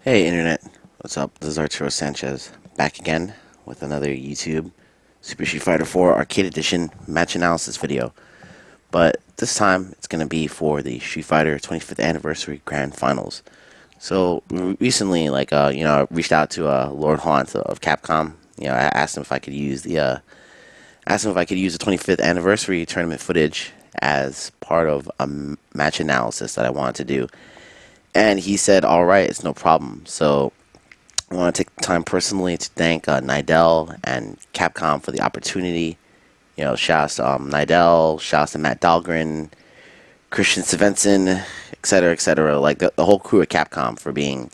Hey Internet, what's up? This is Arturo Sanchez, back again with another YouTube Super Street Fighter 4 Arcade Edition match analysis video. But this time, it's going to be for the Street Fighter 25th Anniversary Grand Finals. So, recently, I reached out to Lord Haunt of Capcom. I asked him if I could use the 25th Anniversary tournament footage as part of a match analysis that I wanted to do. And he said, all right, it's no problem. So I want to take time personally to thank Nidell and Capcom for the opportunity. Shouts to Nidell, shouts to Matt Dahlgren, Christian Svensson, etc., etc. Like the whole crew at Capcom for being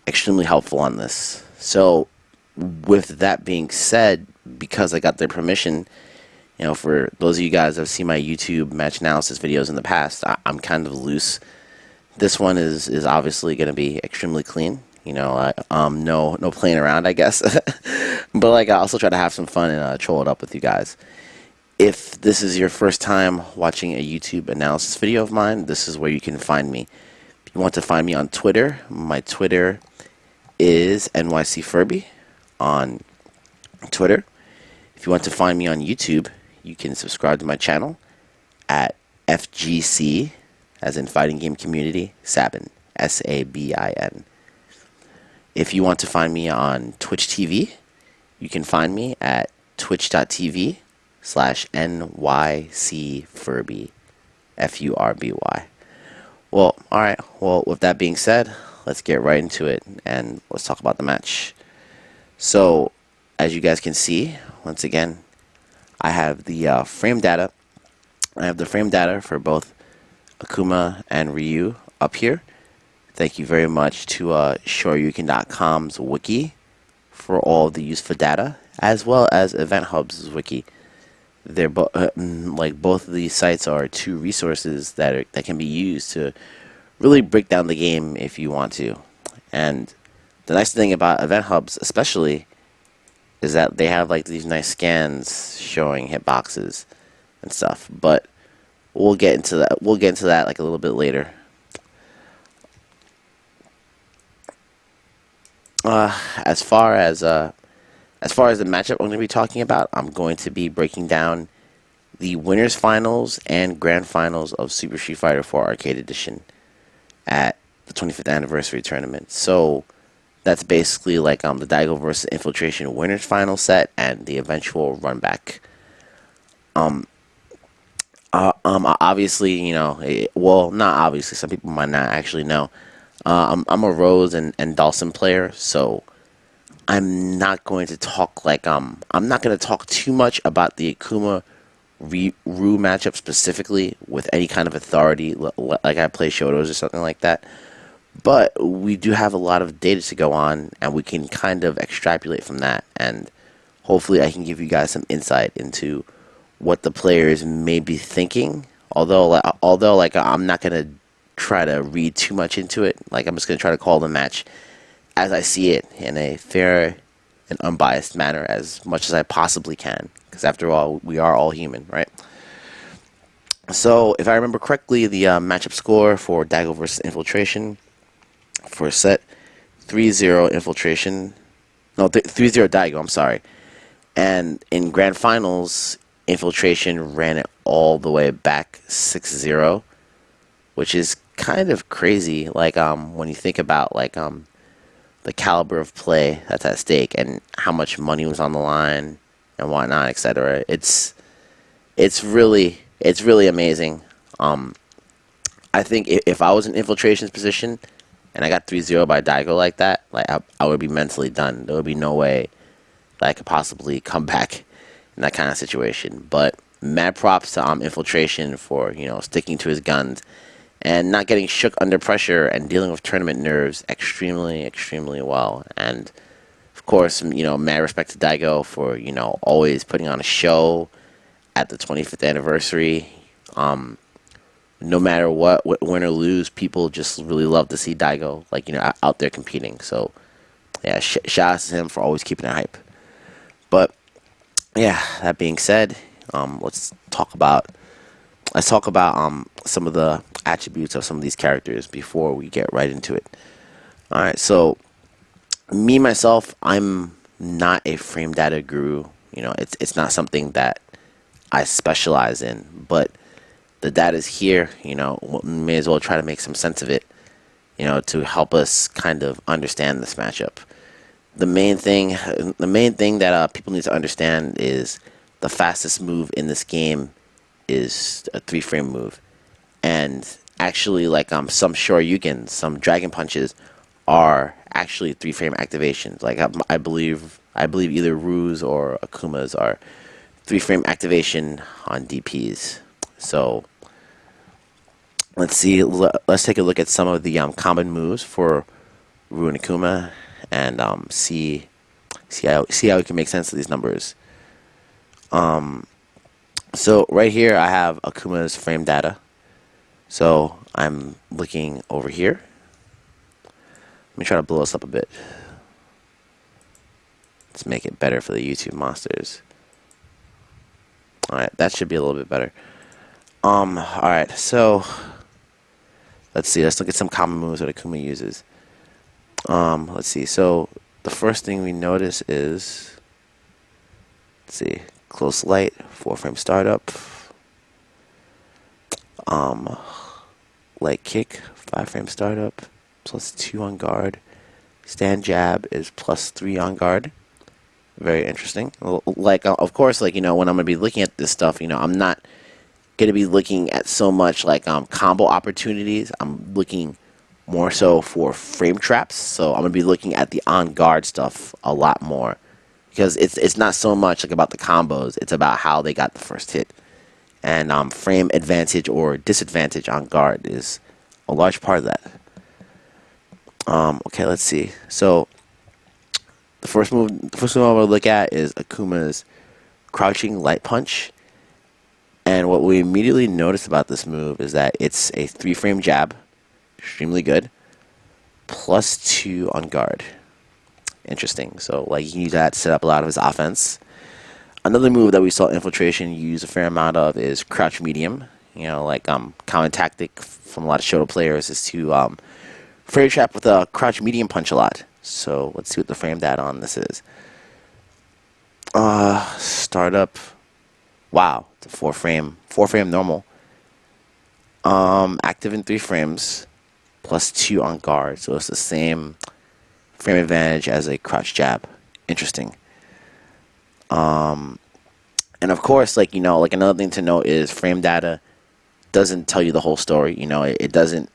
extremely helpful on this. So with that being said, because I got their permission, for those of you guys that have seen my YouTube match analysis videos in the past, I'm kind of loose. This one is obviously going to be extremely clean. No playing around, I guess. But I also try to have some fun and troll it up with you guys. If this is your first time watching a YouTube analysis video of mine, this is where you can find me. If you want to find me on Twitter, my Twitter is NYCFurby on Twitter. If you want to find me on YouTube, you can subscribe to my channel at FGC, as in Fighting Game Community, Sabin, Sabin. If you want to find me on Twitch TV, you can find me at twitch.tv/NYCFurby, Furby. Well, alright, with that being said, let's get right into it, and let's talk about the match. So, as you guys can see, once again, I have the frame data. I have the frame data for both Akuma and Ryu up here. Thank you very much to Shoryuken.com's wiki for all the useful data, as well as Event Hub's wiki. They're both of these sites are two resources that can be used to really break down the game if you want to. And the nice thing about Event Hubs, especially, is that they have these nice scans showing hitboxes and stuff. But we'll get into that. We'll get into that a little bit later. As far as the matchup I'm going to be talking about, I'm going to be breaking down the winners finals and grand finals of Super Street Fighter 4 Arcade Edition at the 25th anniversary tournament. So that's basically the Daigo versus Infiltration winners final set and the eventual run back. Obviously, well, not obviously, some people might not actually know. I'm a Rose and Dawson player, so I'm not going to talk I'm not going to talk too much about the Akuma Ryu matchup specifically with any kind of authority, like I play Shotos or something like that. But we do have a lot of data to go on, and we can kind of extrapolate from that, and hopefully I can give you guys some insight into what the players may be thinking. Although I'm not gonna try to read too much into it. I'm just gonna try to call the match as I see it in a fair and unbiased manner as much as I possibly can. Because after all, we are all human, right? So if I remember correctly, the matchup score for Daigo versus Infiltration for set 3-0 Infiltration, no 3-0 Daigo. I'm sorry. And in grand finals, Infiltration ran it all the way back 6-0, which is kind of crazy. When you think about the caliber of play that's at stake and how much money was on the line and whatnot, etc. It's really amazing. I think if I was in Infiltration's position and I got 3-0 by Daigo like that, I would be mentally done. There would be no way that I could possibly come back in that kind of situation. But mad props to Infiltration for sticking to his guns and not getting shook under pressure and dealing with tournament nerves extremely well. And of course, mad respect to Daigo for always putting on a show at the 25th anniversary. No matter what, win or lose, people just really love to see Daigo out there competing. So yeah, shout out to him for always keeping it hype. But yeah, that being said, let's talk about some of the attributes of some of these characters before we get right into it. Alright, so me myself, I'm not a frame data guru. It's not something that I specialize in, but the data's here. May as well try to make some sense of it, to help us kind of understand this matchup. The main thing that people need to understand is the fastest move in this game is a 3-frame move, and actually, like some Shoryukens, some Dragon Punches are actually 3-frame activations. Like I believe either Ru's or Akuma's are 3-frame activation on DPs. So let's see. Let's take a look at some of the common moves for Ru and Akuma, and see how we can make sense of these numbers. So right here I have Akuma's frame data. So I'm looking over here. Let me try to blow this up a bit. Let's make it better for the YouTube monsters. Alright, that should be a little bit better. Alright, so let's see, let's look at some common moves that Akuma uses. Let's see, so the first thing we notice is, let's see, close light, 4-frame startup, light kick, 5-frame startup, +2 on guard. Stand jab is +3 on guard. Very interesting. Like, of course, like, when I'm going to be looking at this stuff, I'm not going to be looking at so much like combo opportunities. I'm looking more so for frame traps. So I'm going to be looking at the on guard stuff a lot more, because it's not so much like about the combos. It's about how they got the first hit. And frame advantage or disadvantage on guard is a large part of that. Okay, let's see. So the first move I'm going to look at is Akuma's crouching light punch. And what we immediately notice about this move is that it's a 3-frame jab, extremely good, +2 on guard. Interesting. So like, you can use that to set up a lot of his offense. Another move that we saw Infiltration use a fair amount of is crouch medium. Like common tactic from a lot of Shoto players is to frame trap with a crouch medium punch a lot. So let's see what the frame data on this is. Startup. Wow, it's a 4-frame normal. Active in 3 frames, +2 on guard. So it's the same frame advantage as a crouch jab. Interesting. And of course, like another thing to note is frame data doesn't tell you the whole story. It doesn't.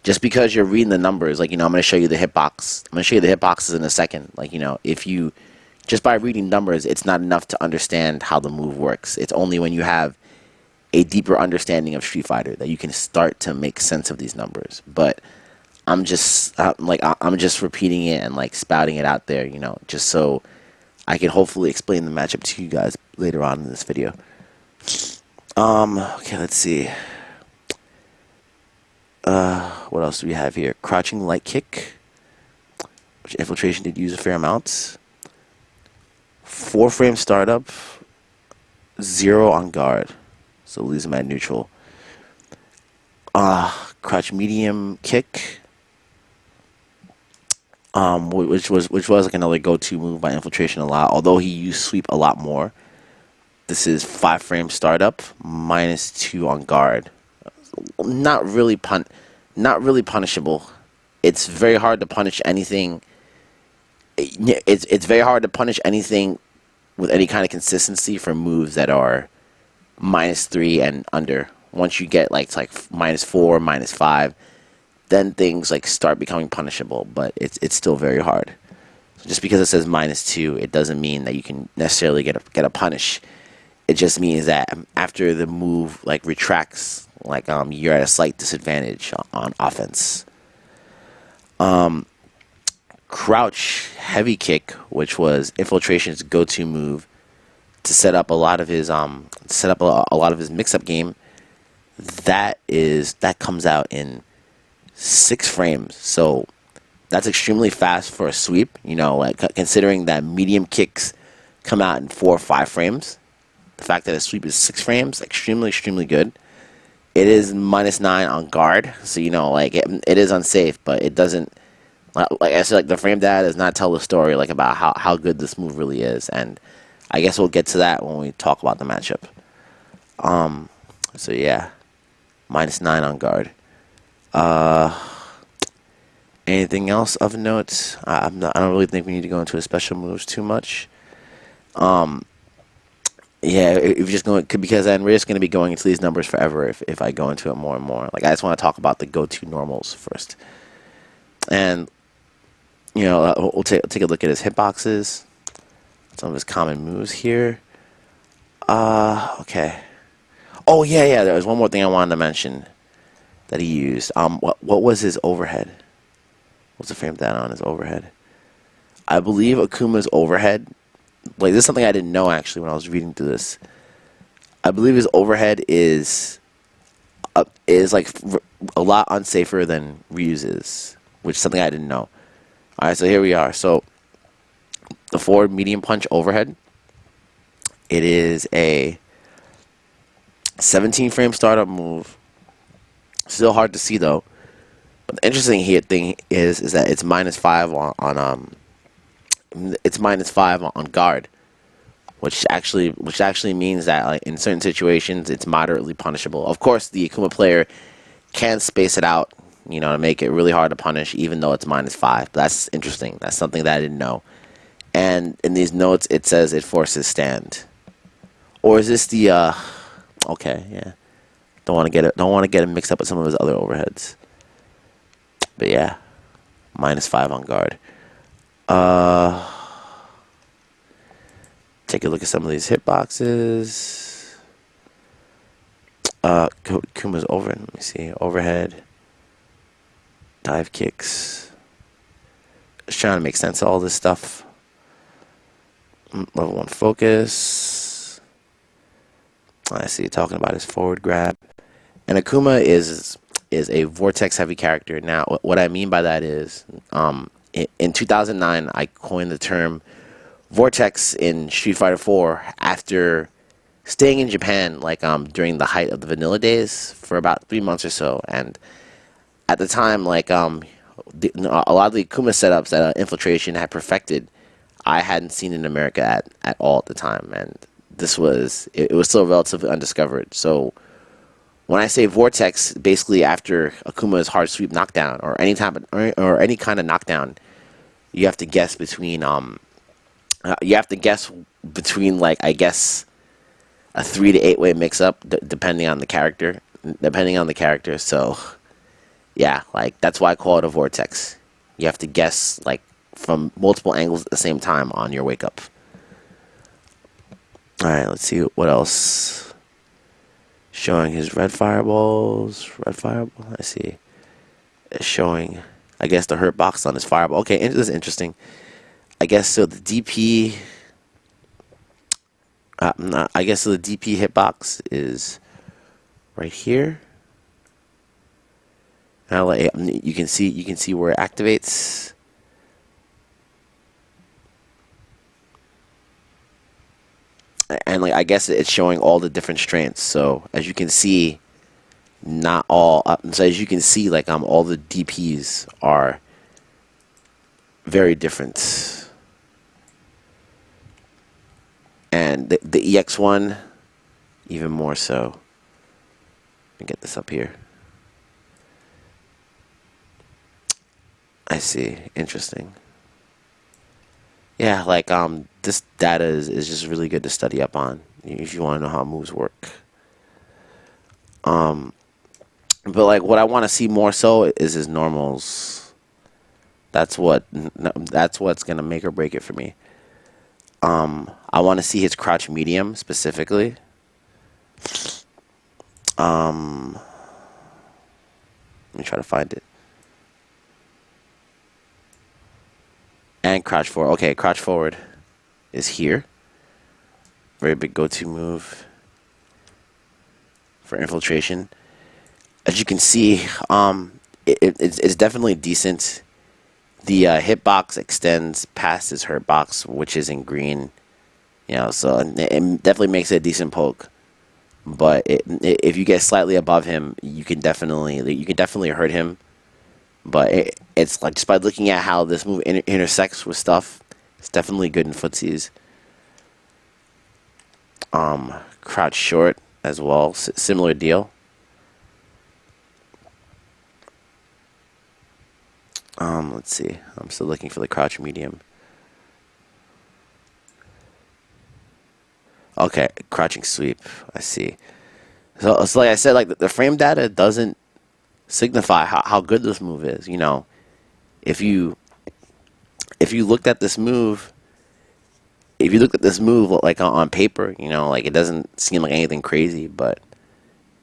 Just because you're reading the numbers, like, I'm going to show you the hitbox. I'm going to show you the hitboxes in a second. Like, if you, just by reading numbers, it's not enough to understand how the move works. It's only when you have a deeper understanding of Street Fighter that you can start to make sense of these numbers. But I'm just, I'm just repeating it and, like, spouting it out there, just so I can hopefully explain the matchup to you guys later on in this video. Okay, let's see. What else do we have here? Crouching light kick, which Infiltration did use a fair amount. 4-frame startup, 0 on guard, so leaves him at neutral. Crouch medium kick, which was like another go-to move by Infiltration a lot. Although he used sweep a lot more. This is 5-frame startup, -2 on guard. Not really punishable. It's very hard to punish anything. It's very hard to punish anything with any kind of consistency for moves that are -3 and under. Once you get like -4, -5, then things like start becoming punishable. But it's still very hard. So just because it says -2, it doesn't mean that you can necessarily get a punish. It just means that after the move like retracts, like you're at a slight disadvantage on offense. Crouch heavy kick, which was Infiltration's go-to move to set up a lot of his mix-up game. That comes out in 6 frames, so that's extremely fast for a sweep. Like considering that medium kicks come out in 4 or 5 frames. The fact that a sweep is 6 frames, extremely good. It is -9 on guard, so like it is unsafe, but it doesn't Like I said, like the frame data does not tell the story like about how good this move really is, and I guess we'll get to that when we talk about the matchup. So yeah, -9 on guard. Anything else of note? I don't really think we need to go into his special moves too much. Yeah, if you're just going, because then we're just going to be going into these numbers forever if I go into it more and more. Like, I just want to talk about the go-to normals first. And, you know, we'll take a look at his hitboxes, some of his common moves here. Okay. Oh, yeah, there was one more thing I wanted to mention that he used. What was his overhead? What's the frame data on his overhead? I believe Akuma's overhead, like, this is something I didn't know, actually, when I was reading through this. I believe his overhead is like a lot unsafer than Ryu's, which is something I didn't know. Alright, so here we are. So, the forward medium punch overhead, it is a 17 frame startup move. Still hard to see, though. But the interesting thing is that it's -5 on it's -5 on guard, which actually means that, like, in certain situations it's moderately punishable. Of course, the Akuma player can space it out, you know, to make it really hard to punish, even though it's -5. But that's interesting. That's something that I didn't know. And in these notes, it says it forces stand. Or is this the okay, yeah. Don't want to get it mixed up with some of his other overheads. But yeah, -5 on guard. Take a look at some of these hitboxes. Kuma's over. Let me see. Overhead. Dive kicks. Just trying to make sense of all this stuff. Level 1 focus. I see you talking about his forward grab. And Akuma is a vortex heavy character. Now, what I mean by that is, in 2009, I coined the term vortex in Street Fighter 4 after staying in Japan, like, during the height of the vanilla days for about 3 months or so. And at the time, like, a lot of the Akuma setups that Infiltration had perfected, I hadn't seen in America at all at the time. And this was, it was still relatively undiscovered. So when I say vortex, basically after Akuma's hard sweep knockdown or any kind of knockdown, you have to guess between like, I guess, a 3 to 8 way mix up depending on the character. So yeah, like, that's why I call it a vortex. You have to guess, like, from multiple angles at the same time on your wake up. All right, let's see what else. Showing his red fireballs. I see. It's showing, I guess, the hurt box on his fireball. Okay, this is interesting. I guess so. The DP. I guess so. The DP hitbox is right here. Now, like, you can see where it activates. And, like, I guess it's showing all the different strengths. So as you can see, not all. So as you can see, like, all the DPs are very different. And the EX one, even more so. Let me get this up here. I see. Interesting. Yeah, like, this data is just really good to study up on if you want to know how moves work. But, like, what I want to see more so is his normals. That's what's gonna make or break it for me. I want to see his crouch medium specifically. Let me try to find it. And crouch forward. Okay, crouch forward is here. Very big go-to move for Infiltration. As you can see, it's definitely decent. The hitbox extends past his hurt box, which is in green. You know, so it definitely makes it a decent poke. But if you get slightly above him, you can definitely hurt him But it's like just by looking at how this move intersects with stuff, it's definitely good in footsies. Crouch short as well, similar deal. Let's see. I'm still looking for the crouch medium. Okay, crouching sweep. I see. So it's like I said, like the frame data doesn't signify how good this move is. You know, if you looked at this move, if you looked at this move like on paper, you know, like it doesn't seem like anything crazy, but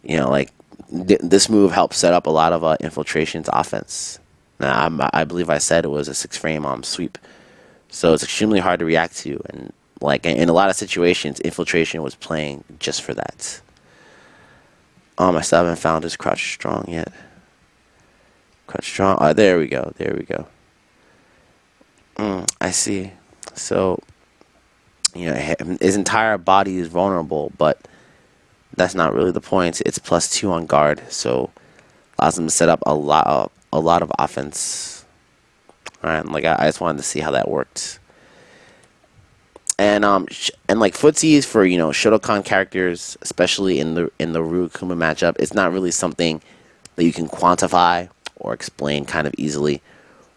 you know, like this move helps set up a lot of Infiltration's offense. Now, I believe I said it was a 6-frame sweep, so it's extremely hard to react to, and like in a lot of situations, Infiltration was playing just for that. I still haven't found his crouch strong yet. Crouch strong. Oh, there we go. There we go. I see. So, you know, his entire body is vulnerable, but that's not really the point. It's +2 on guard, so allows him to set up a lot of offense. All right, like I just wanted to see how that worked. And like footsies for, you know, Shotokan characters, especially in the Ryu Akuma matchup, it's not really something that you can quantify or explain kind of easily.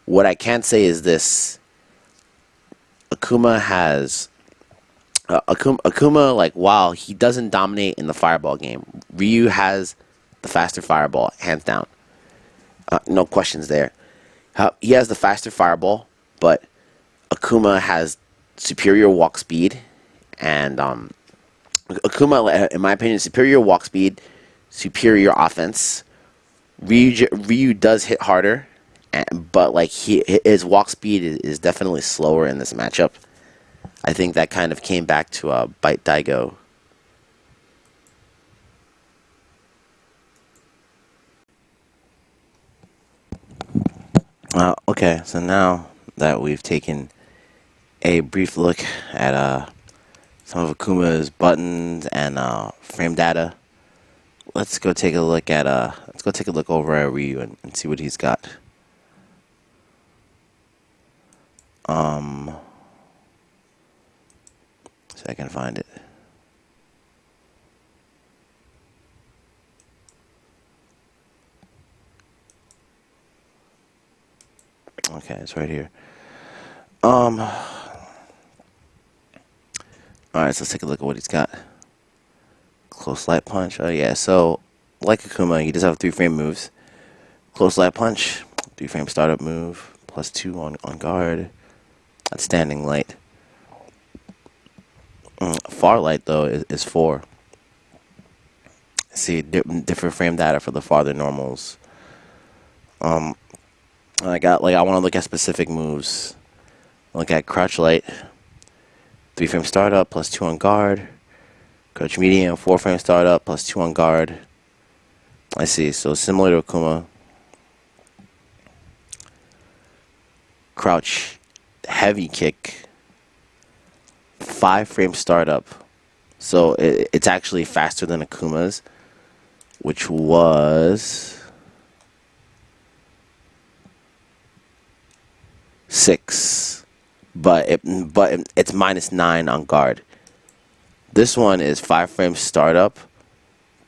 What I can say is this: Akuma has Akuma, like, while he doesn't dominate in the fireball game, Ryu has the faster fireball, hands down. No questions there. He has the faster fireball, but Akuma has superior walk speed, and Akuma, in my opinion, superior walk speed, superior offense. Ryu does hit harder, but like his walk speed is definitely slower in this matchup. I think that kind of came back to bite Daigo. Okay, so now that we've taken a brief look at some of Akuma's buttons and frame data, let's go take a look at over at Ryu and see what he's got. So I can find it. Okay, it's right here. Alright, so let's take a look at what he's got. Close light punch. Oh yeah, so like Akuma, he does have 3-frame moves. Close light punch, 3-frame startup move, +2 on guard. Outstanding light. Far light though is 4. See different frame data for the farther normals. I want to look at specific moves. Look at crouch light, 3-frame startup, +2 on guard. Crouch medium, 4-frame startup, +2 on guard. I see, so similar to Akuma. Crouch heavy kick, 5-frame startup. So it's actually faster than Akuma's, which was 6. But it's -9 on guard. This one is 5-frame startup,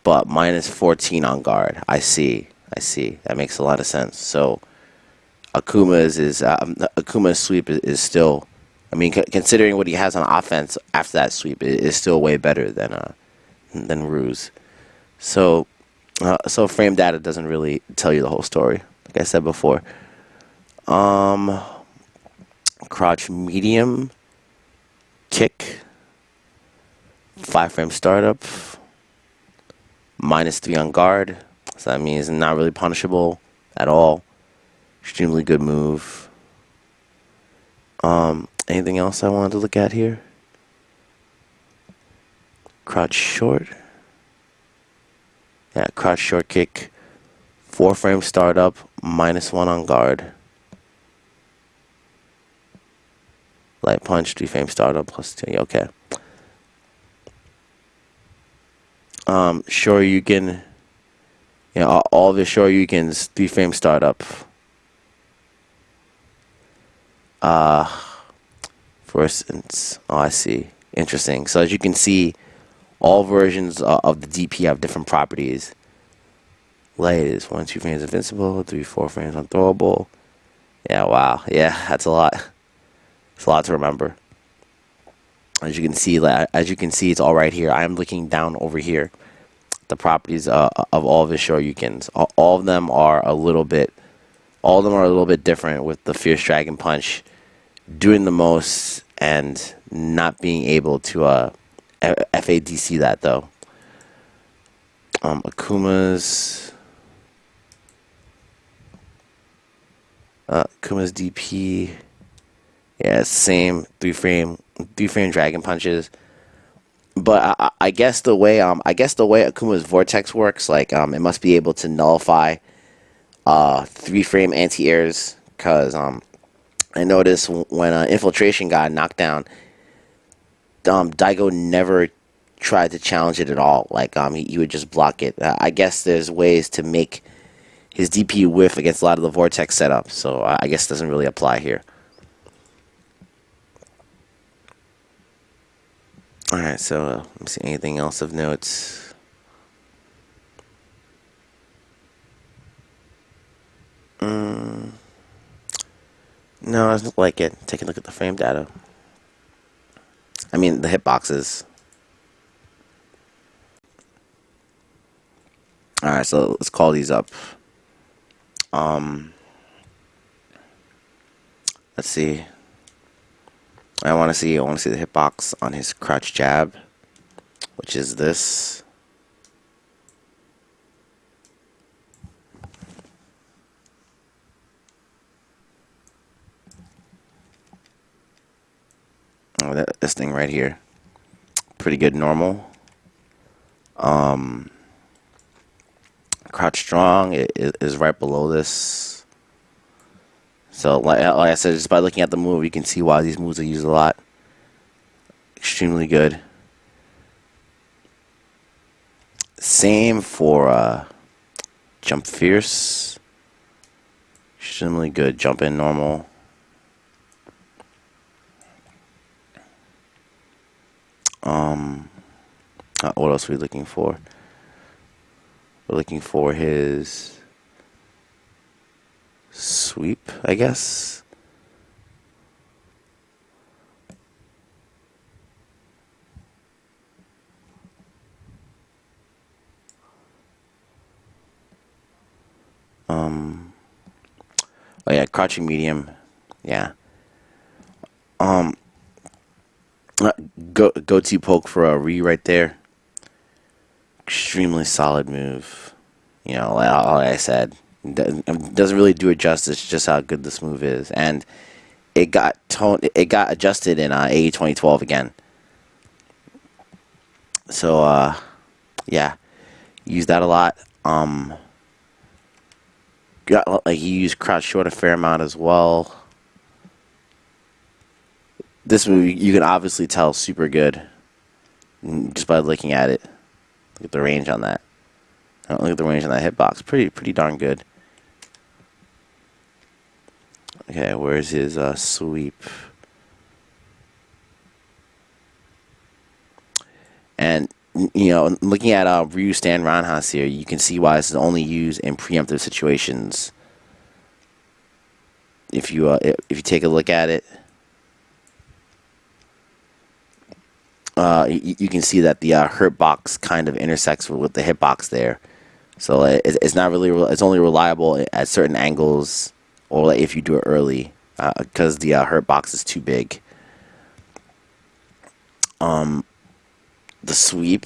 but -14 on guard. I see. That makes a lot of sense. So Akuma's sweep is still, I mean, considering what he has on offense after that sweep, it is still way better than Ryu's. So frame data doesn't really tell you the whole story, like I said before. Crouch medium kick, 5-frame startup, -3 on guard. So that means not really punishable at all. Extremely good move. Anything else I wanted to look at here? Crouch short. Yeah, crouch short kick, 4-frame startup, -1 on guard. Light punch, 3-frame startup, +2. Okay. Shoryuken. Yeah, all of the Shoryuken's 3-frame startup. For instance, oh, I see. Interesting. So as you can see, all versions of the DP have different properties. Light is 1, 2 frames invincible, 3, 4 frames unthrowable. Yeah, wow. Yeah, that's a lot. It's a lot to remember. As you can see, it's all right here. I am looking down over here. The properties of all of his Shoryukens. All of them are a little bit. All of them are a little bit different. With the Fierce Dragon Punch doing the most and not being able to FADC that though. Akuma's DP. Yeah, same 3 frame dragon punches. But I guess the way Akuma's vortex works, like it must be able to nullify 3 frame anti-airs, because I noticed when Infiltration got knocked down, Daigo never tried to challenge it at all. Like he would just block it. I guess there's ways to make his DP whiff against a lot of the vortex setup, so I guess it doesn't really apply here. Alright, so let me see, anything else of note? No, it doesn't look like it. Take a look at the frame data. I mean, the hitboxes. Alright, so let's call these up. Let's see. I want to see the hitbox on his crouch jab, which is this. Oh, this thing right here. Pretty good normal. Crouch strong is right below this. So like I said, just by looking at the move, you can see why these moves are used a lot. Extremely good. Same for jump fierce. Extremely good. Jump in normal. What else are we looking for? We're looking for his sweep, I guess. Oh yeah, crouching medium. Yeah. Go-to poke for a Ryu right there. Extremely solid move. You know, like I said, doesn't really do it justice just how good this move is, and it got adjusted in AE 2012 again. So yeah, use that a lot. Like he used crouch short a fair amount as well. This movie you can obviously tell super good just by looking at it. Look at the range on that. Look at the range on that hitbox. Pretty darn good. Okay, where's his sweep? And you know, looking at Ryu Stan Ranhas here, you can see why this is only used in preemptive situations. If you take a look at it, you can see that the hurt box kind of intersects with the hitbox there. So it's not really. It's only reliable at certain angles, or like if you do it early, because the hurt box is too big. The sweep,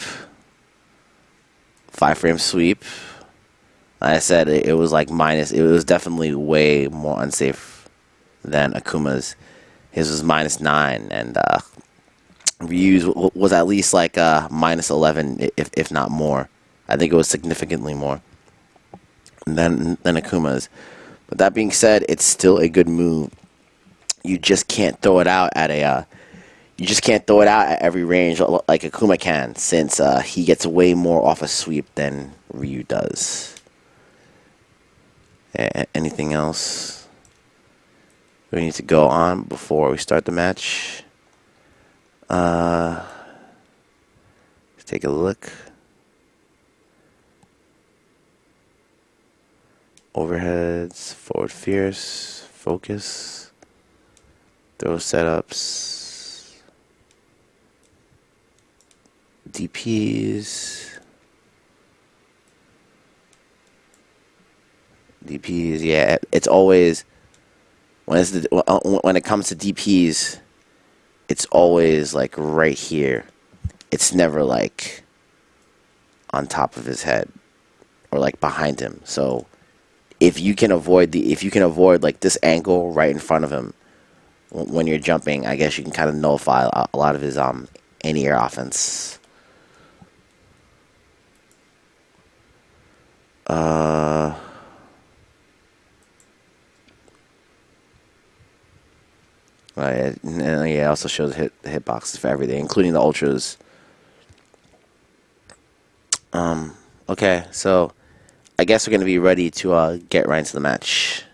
5-frame sweep. Like I said, it was like minus. It was definitely way more unsafe than Akuma's. His was -9, and Ryu's was at least like -11, if not more. I think it was significantly more than Akuma's. But that being said, it's still a good move. You just can't throw it out at every range like Akuma can, since he gets way more off a sweep than Ryu does. Anything else? we need to go on before we start the match. Let's take a look. Overheads, forward fierce, focus, throw setups, DPs, yeah, it's always, when it comes to DPs, it's always like right here. It's never like on top of his head or like behind him. So if you can avoid like this angle right in front of him when you're jumping, I guess you can kind of nullify a lot of his anti-air offense. Right, and yeah, it also shows the hitboxes for everything, including the ultras. Okay, so I guess we're gonna be ready to get right into the match.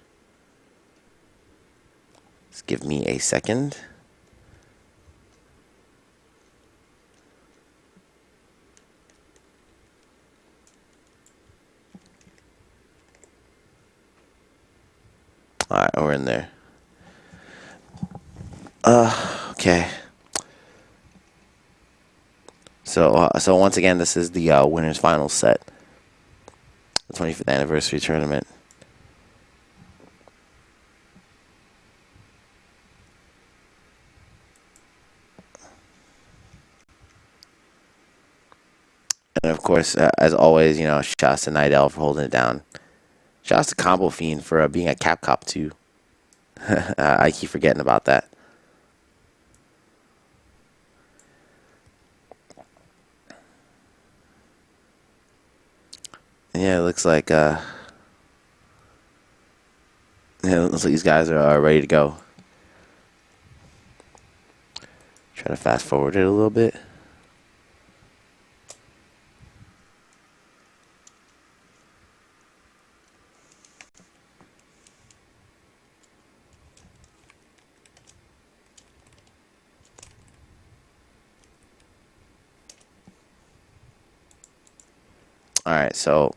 Just give me a second. All right, we're in there. Okay. So once again, this is the winners final set, the 25th anniversary tournament. And of course, as always, you know, shouts to Nidell for holding it down. Shouts to Combo Fiend for being a Capcom too. I keep forgetting about that. Yeah, it looks like these guys are ready to go. Try to fast forward it a little bit. All right, so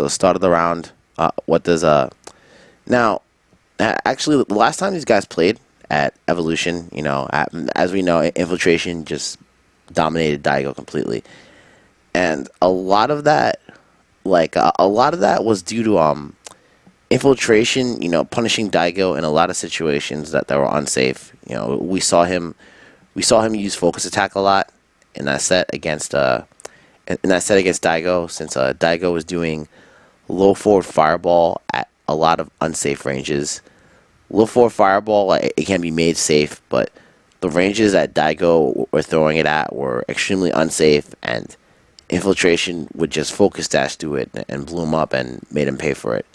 start of the round. What does now? Actually, the last time these guys played at Evolution, you know, as we know, Infiltration just dominated Daigo completely, and a lot of that, was due to Infiltration, you know, punishing Daigo in a lot of situations that were unsafe. You know, we saw him use focus attack a lot in that set against Daigo, since Daigo was doing low forward fireball at a lot of unsafe ranges. Low forward fireball, it can be made safe, but the ranges that Daigo were throwing it at were extremely unsafe, and Infiltration would just focus dash through it and blew him up and made him pay for it.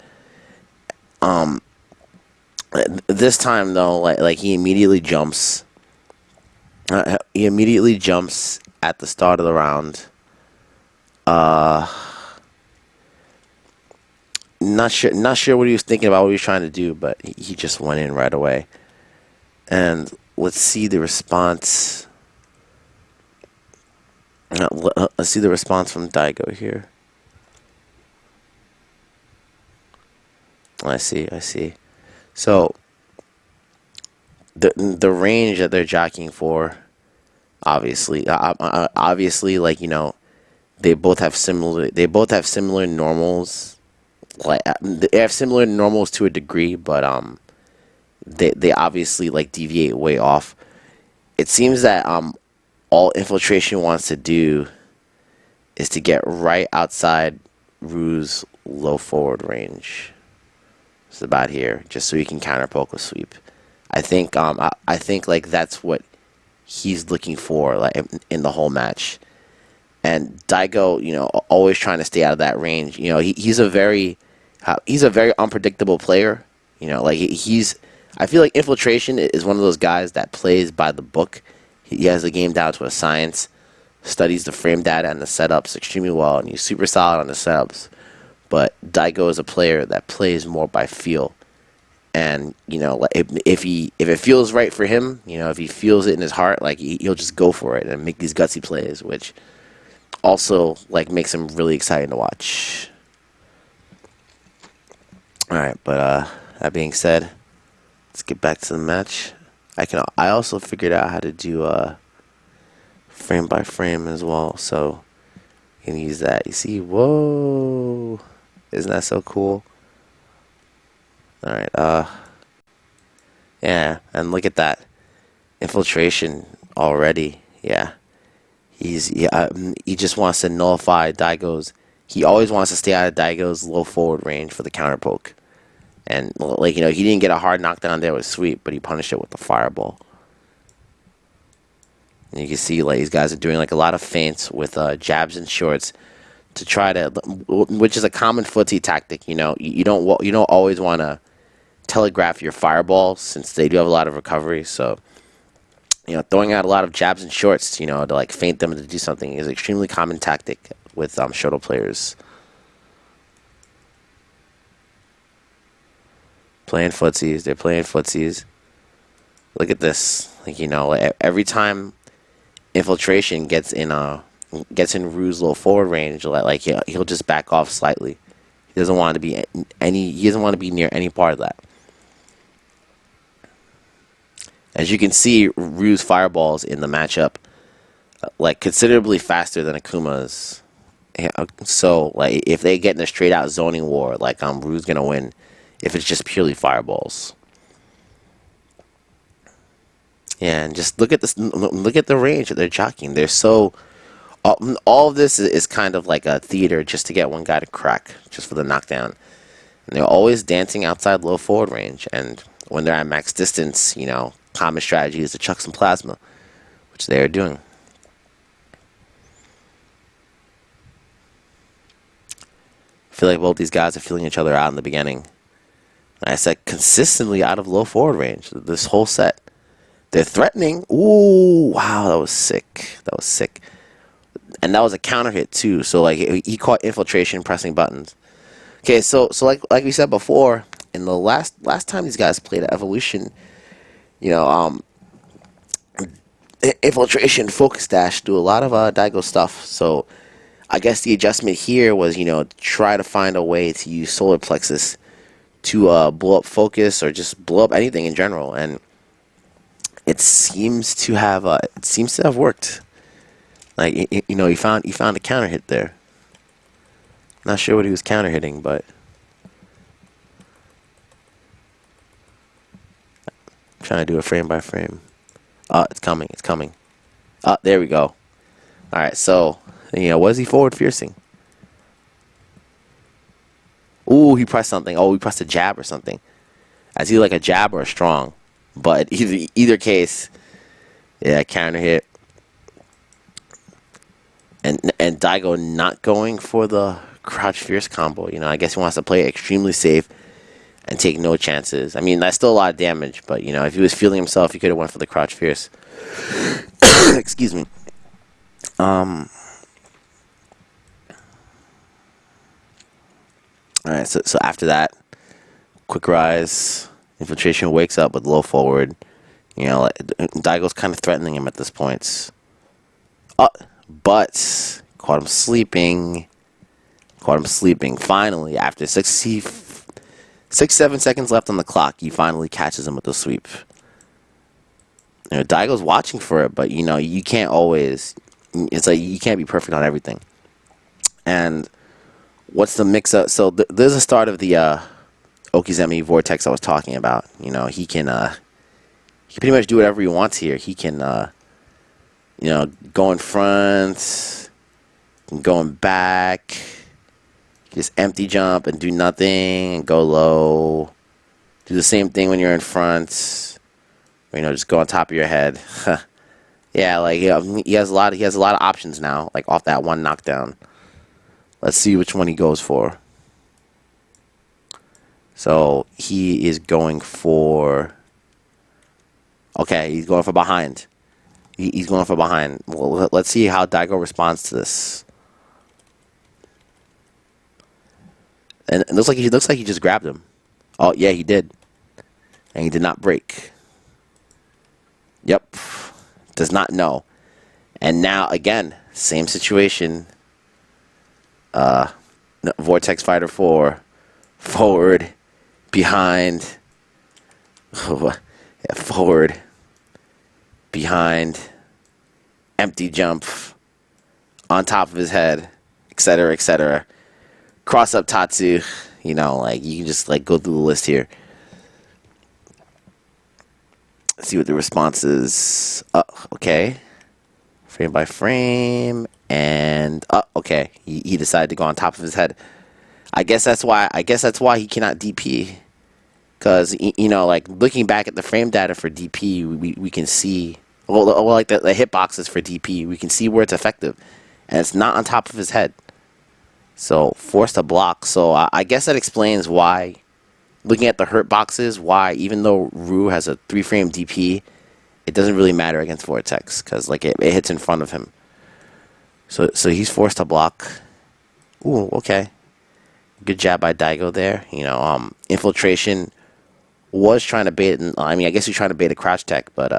This time though, like he immediately jumps. He immediately jumps at the start of the round. Not sure what he was thinking about, what he was trying to do, but he just went in right away. And let's see the response. Let's see the response from Daigo here. I see. So the range that they're jockeying for, obviously, like, you know, they both have similar normals. Like, they have similar normals to a degree, but they obviously like deviate way off. It seems that all Infiltration wants to do is to get right outside Rue's low forward range. It's about here, just so he can counter poke a sweep. I think like that's what he's looking for, like, in the whole match. And Daigo, you know, always trying to stay out of that range. You know, he's a very unpredictable player. You know, like I feel like Infiltration is one of those guys that plays by the book. He has the game down to a science, studies the frame data and the setups extremely well, and he's super solid on the setups. But Daigo is a player that plays more by feel. And like, if it feels right for him, if he feels it in his heart, like he'll just go for it and make these gutsy plays, which also like makes him really exciting to watch. All right, but that being said, let's get back to the match. I also figured out how to do frame by frame as well, so you can use that. You see, whoa, isn't that so cool? All right, yeah, and look at that infiltration already. Yeah, he just wants to nullify Daigo's. He always wants to stay out of Daigo's low forward range for the counter poke. And like he didn't get a hard knockdown there with sweep, but he punished it with the fireball. And you can see like these guys are doing like a lot of feints with jabs and shorts to try to, which is a common footsie tactic. You don't always want to telegraph your fireballs since they do have a lot of recovery. So throwing out a lot of jabs and shorts, to like feint them to do something is an extremely common tactic with shuttle players. Playing footsies, they're playing footsies. Look at this, like every time infiltration gets in Rue's low forward range, like he'll just back off slightly. He doesn't want to be He doesn't want to be near any part of that. As you can see, Rue's fireballs in the matchup, like considerably faster than Akuma's. So like if they get in a straight out zoning war, like Rue's gonna win. If it's just purely fireballs. Yeah, and just look at this. Look at the range that they're jockeying. They're so. All of this is kind of like a theater just to get one guy to crack, just for the knockdown. And they're always dancing outside low forward range. And when they're at max distance, common strategy is to chuck some plasma, which they are doing. I feel like both these guys are feeling each other out in the beginning. I said consistently out of low forward range this whole set. They're threatening. Ooh, wow, that was sick. That was sick. And that was a counter hit too. So like he caught infiltration pressing buttons. Okay, so like we said before, in the last time these guys played at Evolution, infiltration focus dash do a lot of Daigo stuff. So I guess the adjustment here was try to find a way to use solar plexus to blow up focus or just blow up anything in general, and it seems to have worked. Like he found a counter hit there. Not sure what he was counter hitting, but I'm trying to do a frame by frame. It's coming. There we go. All right, so was he forward fiercing? Ooh, he pressed something. Oh, he pressed a jab or something. Is he like a jab or a strong? But either case, yeah, counter hit. And Daigo not going for the crouch fierce combo. I guess he wants to play it extremely safe and take no chances. I mean, that's still a lot of damage, but if he was feeling himself, he could have went for the crouch fierce. Excuse me. Alright, so after that, quick rise, infiltration wakes up with low forward. Daigo's kind of threatening him at this point. But caught him sleeping. Finally, after 7 seconds left on the clock, he finally catches him with the sweep. Daigo's watching for it, but you can't always. It's like you can't be perfect on everything. And what's the mix-up? So there's a start of the Okizeme vortex I was talking about. He can pretty much do whatever he wants here. He can go in front, going back, just empty jump and do nothing, and go low. Do the same thing when you're in front. Just go on top of your head. Yeah, like he has a lot of options now, like off that one knockdown. Let's see which one he goes for. So he is going for. Okay, he's going for behind. He's going for behind. Well, let's see how Daigo responds to this. And it looks like he just grabbed him. Oh yeah, he did. and he did not break. Yep, does not know. And now again, same situation. Vortex Fighter 4, forward, behind, forward, behind, empty jump, on top of his head, etc., etc. Cross up Tatsu, you know, like you can just like go through the list here. See what the response is. Okay. Frame by frame, and okay, he decided to go on top of his head. I guess that's why he cannot DP, because you know, like looking back at the frame data for DP, we can see, well like the hitboxes for DP, we can see where it's effective, and it's not on top of his head. So forced to block. So I guess that explains why, looking at the hurt boxes, why even though Ryu has a 3-frame DP, it doesn't really matter against Vortex, because like it hits in front of him. So he's forced to block. Ooh, okay. Good jab by Daigo there. You know, Infiltration was trying to bait. I mean, I guess he's trying to bait a crouch tech, but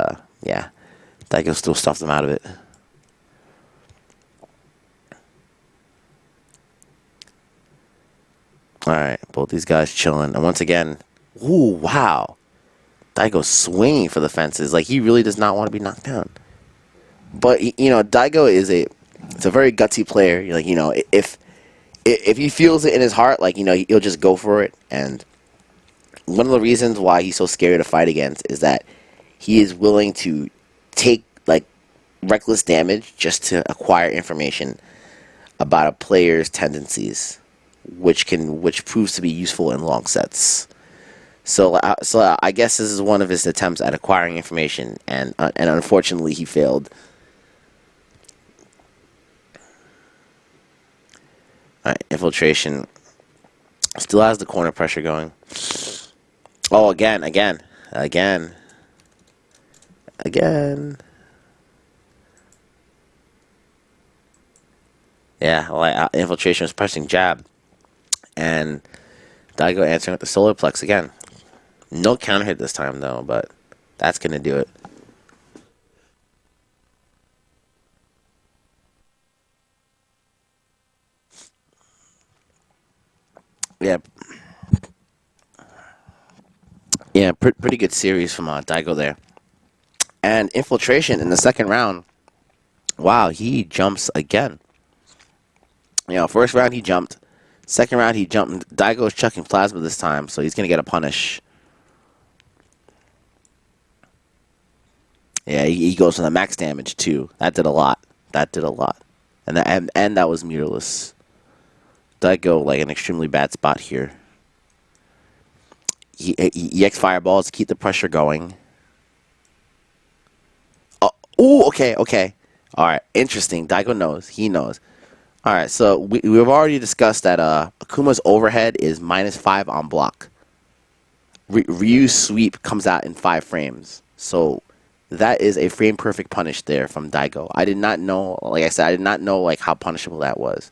yeah, Daigo still stuffed him out of it. All right, both these guys chilling, and once again, ooh, wow. Daigo swinging for the fences, like he really does not want to be knocked down. But you know, Daigo is a very gutsy player. Like, you know, if he feels it in his heart, like, you know, he'll just go for it. And one of the reasons why he's so scary to fight against is that he is willing to take like reckless damage just to acquire information about a player's tendencies, which proves to be useful in long sets. So I guess this is one of his attempts at acquiring information, and unfortunately he failed. All right, Infiltration still has the corner pressure going. Oh, again. Yeah, like Infiltration was pressing jab, and Daigo answering with the solar plex again. No counter hit this time, though, but that's going to do it. Yeah, pretty good series from Daigo there. And Infiltration in the second round, wow, he jumps again. You know, first round he jumped. Second round he jumped. Daigo's chucking plasma this time, so he's going to get a punish. Yeah, he goes for the max damage too. That did a lot. And that was mirrorless. Daigo like an extremely bad spot here. He EX fireballs to keep the pressure going. Oh, okay. All right, interesting. Daigo knows. He knows. All right, so we've already discussed that Akuma's overhead is -5 on block. Ryu's sweep comes out in 5 frames. So that is a frame perfect punish there from Daigo. I did not know, like I said, I did not know like how punishable that was.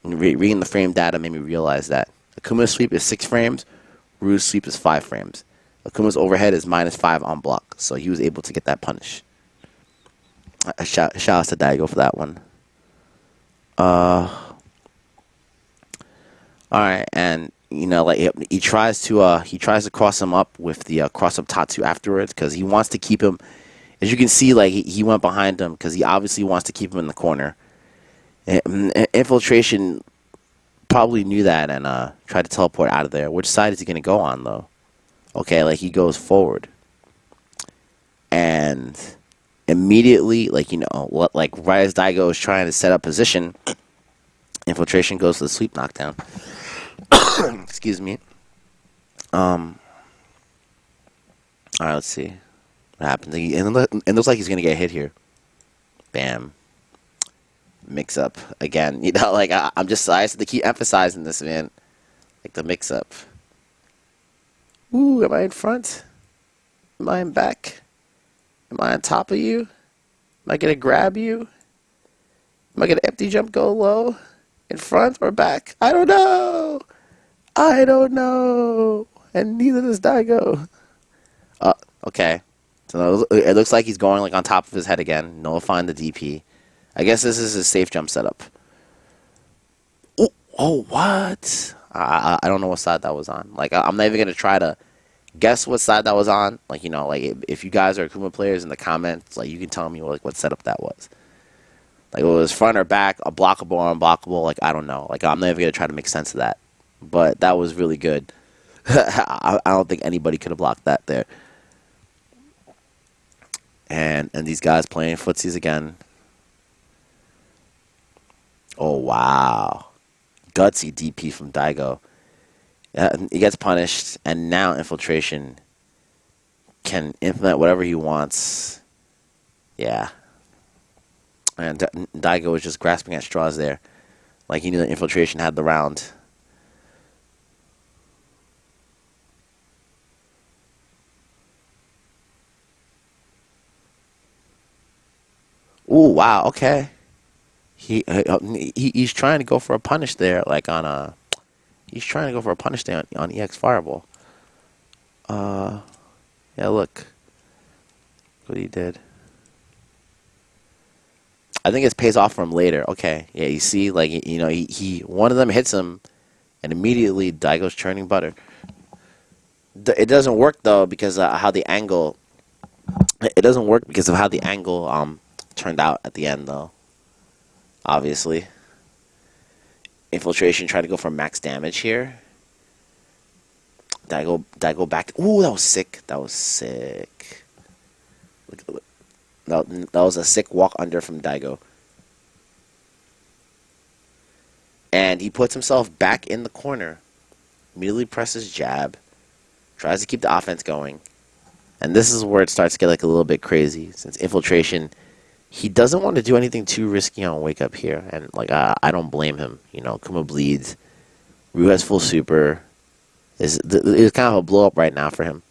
Reading the frame data made me realize that Akuma's sweep is 6 frames, Ryu's sweep is 5 frames. Akuma's overhead is -5 on block, so he was able to get that punish. Shout out to Daigo for that one. All right, and you know, like he tries to cross him up with the cross up Tatsu afterwards, because he wants to keep him. As you can see, like he went behind him because he obviously wants to keep him in the corner. Infiltration probably knew that and tried to teleport out of there. Which side is he gonna go on though? Okay, like he goes forward, and immediately, like, you know, like right as Daigo is trying to set up position, Infiltration goes to the sweep knockdown. Excuse me. All right, let's see what happens. It looks like he's gonna get hit here. Bam. Mix up again. You know, like I just have to keep emphasizing this, man. Like the mix up. Ooh, am I in front? Am I in back? Am I on top of you? Am I gonna grab you? Am I gonna empty jump, go low? In front or back? I don't know. And neither does Daigo. Uh, okay. So it looks like he's going like on top of his head again, nullifying the DP. I guess this is his safe jump setup. Oh, oh what? I don't know what side that was on. Like, I'm not even going to try to guess what side that was on. Like, you know, like, if you guys are Akuma players in the comments, like, you can tell me, like, what setup that was. Like, it was front or back, a blockable or unblockable, like, I don't know. Like, I'm not even going to try to make sense of that. But that was really good. I don't think anybody could have blocked that there. And these guys playing footsies again. Oh, wow. Gutsy DP from Daigo. He gets punished, and now Infiltration can implement whatever he wants. Yeah. And Daigo was just grasping at straws there. Like he knew that Infiltration had the round. Ooh, wow, okay. He's trying to go for a punish there, like on a... He's trying to go for a punish there on EX Fireball. Yeah, look. What he did. I think it pays off for him later. Okay, yeah, you see, like, you know, he one of them hits him, and immediately Daigo's churning butter. It doesn't work, though, because how the angle... It doesn't work because of how the angle turned out at the end, though. Obviously. Infiltration trying to go for max damage here. Daigo back. Ooh, that was sick. That was sick. Look. That was a sick walk under from Daigo. And he puts himself back in the corner. Immediately presses jab. Tries to keep the offense going. And this is where it starts to get like a little bit crazy. Since Infiltration, he doesn't want to do anything too risky on wake up here. And like I don't blame him. You know, Kuma bleeds. Ryu has full super. It's kind of a blow up right now for him.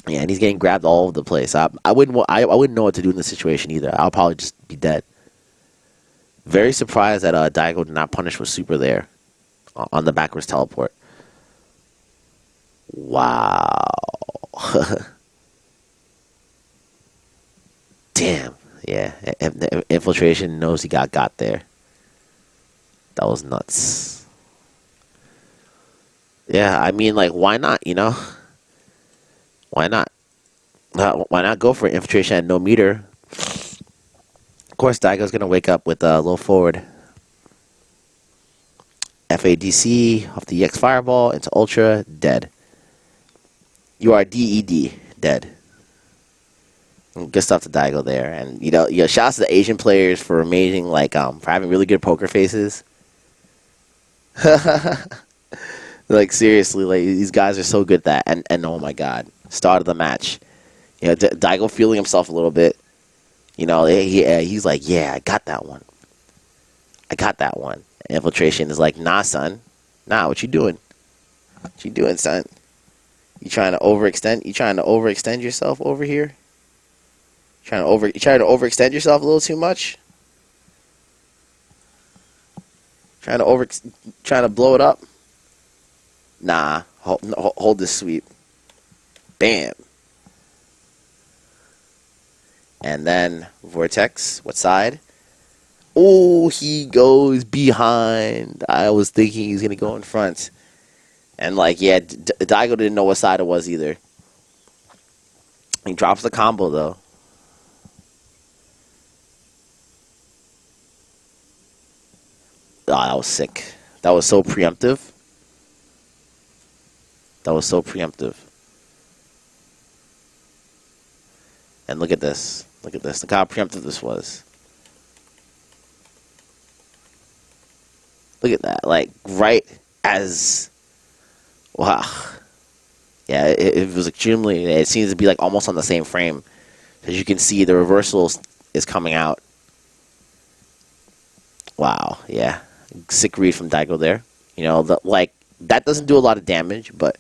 Yeah, and he's getting grabbed all over the place. I wouldn't know what to do in this situation either. I'll probably just be dead. Very surprised that Daigo did not punish with super there on the backwards teleport. Wow. Damn. Yeah, Infiltration knows he got there. That was nuts. Yeah, I mean, like, why not, you know? Why not? Why not go for Infiltration at no meter? Of course, Daigo's going to wake up with a low forward. FADC off the EX Fireball into Ultra, dead. You are DED, dead. Good stuff to Daigo there. And, you know, shouts to the Asian players for amazing, like, for having really good poker faces. Like, seriously, like, these guys are so good at that. And oh my god, start of the match. You know, Daigo feeling himself a little bit. You know, he's like, yeah, I got that one. I got that one. And Infiltration is like, nah, son. Nah, what you doing? What you doing, son? You trying to overextend? You trying to overextend yourself over here? You trying to overextend yourself a little too much? Trying to blow it up? Nah, hold this sweep. Bam. And then Vortex, what side? Oh, he goes behind. I was thinking he's gonna go in front. And like, yeah, Daigo didn't know what side it was either. He drops the combo though. Oh, that was sick. That was so preemptive. That was so preemptive. And look at this. Look at this. Look how preemptive this was. Look at that. Like, right as... Wow. Yeah, it was extremely... It seems to be like almost on the same frame. As you can see, the reversal is coming out. Wow. Yeah. Sick read from Daigo there. You know, like, that doesn't do a lot of damage, but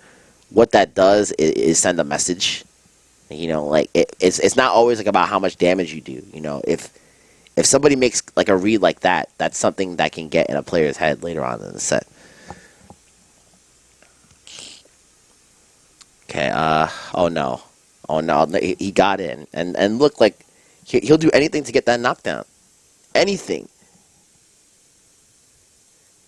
what that does is send a message. You know, like, it's not always like about how much damage you do. You know, if somebody makes like a read like that, that's something that can get in a player's head later on in the set. Okay, oh no. Oh no, he got in. And look like he'll do anything to get that knockdown. Anything.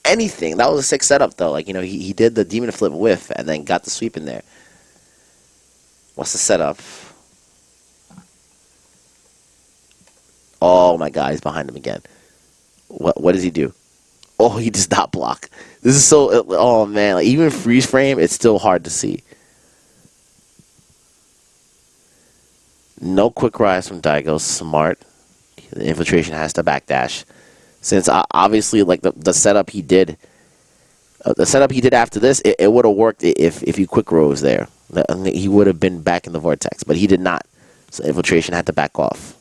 Anything. That was a sick setup though. Like, he did the demon flip whiff and then got the sweep in there. What's the setup? Oh my god, he's behind him again. What does he do? Oh, he does not block. This is so... Oh man, like, even freeze frame, it's still hard to see. No quick rise from Daigo. Smart. The infiltration has to backdash. Since obviously, like, the setup he did... the setup he did after this, it would have worked if he quick rose there. He would have been back in the vortex, but he did not. So infiltration had to back off.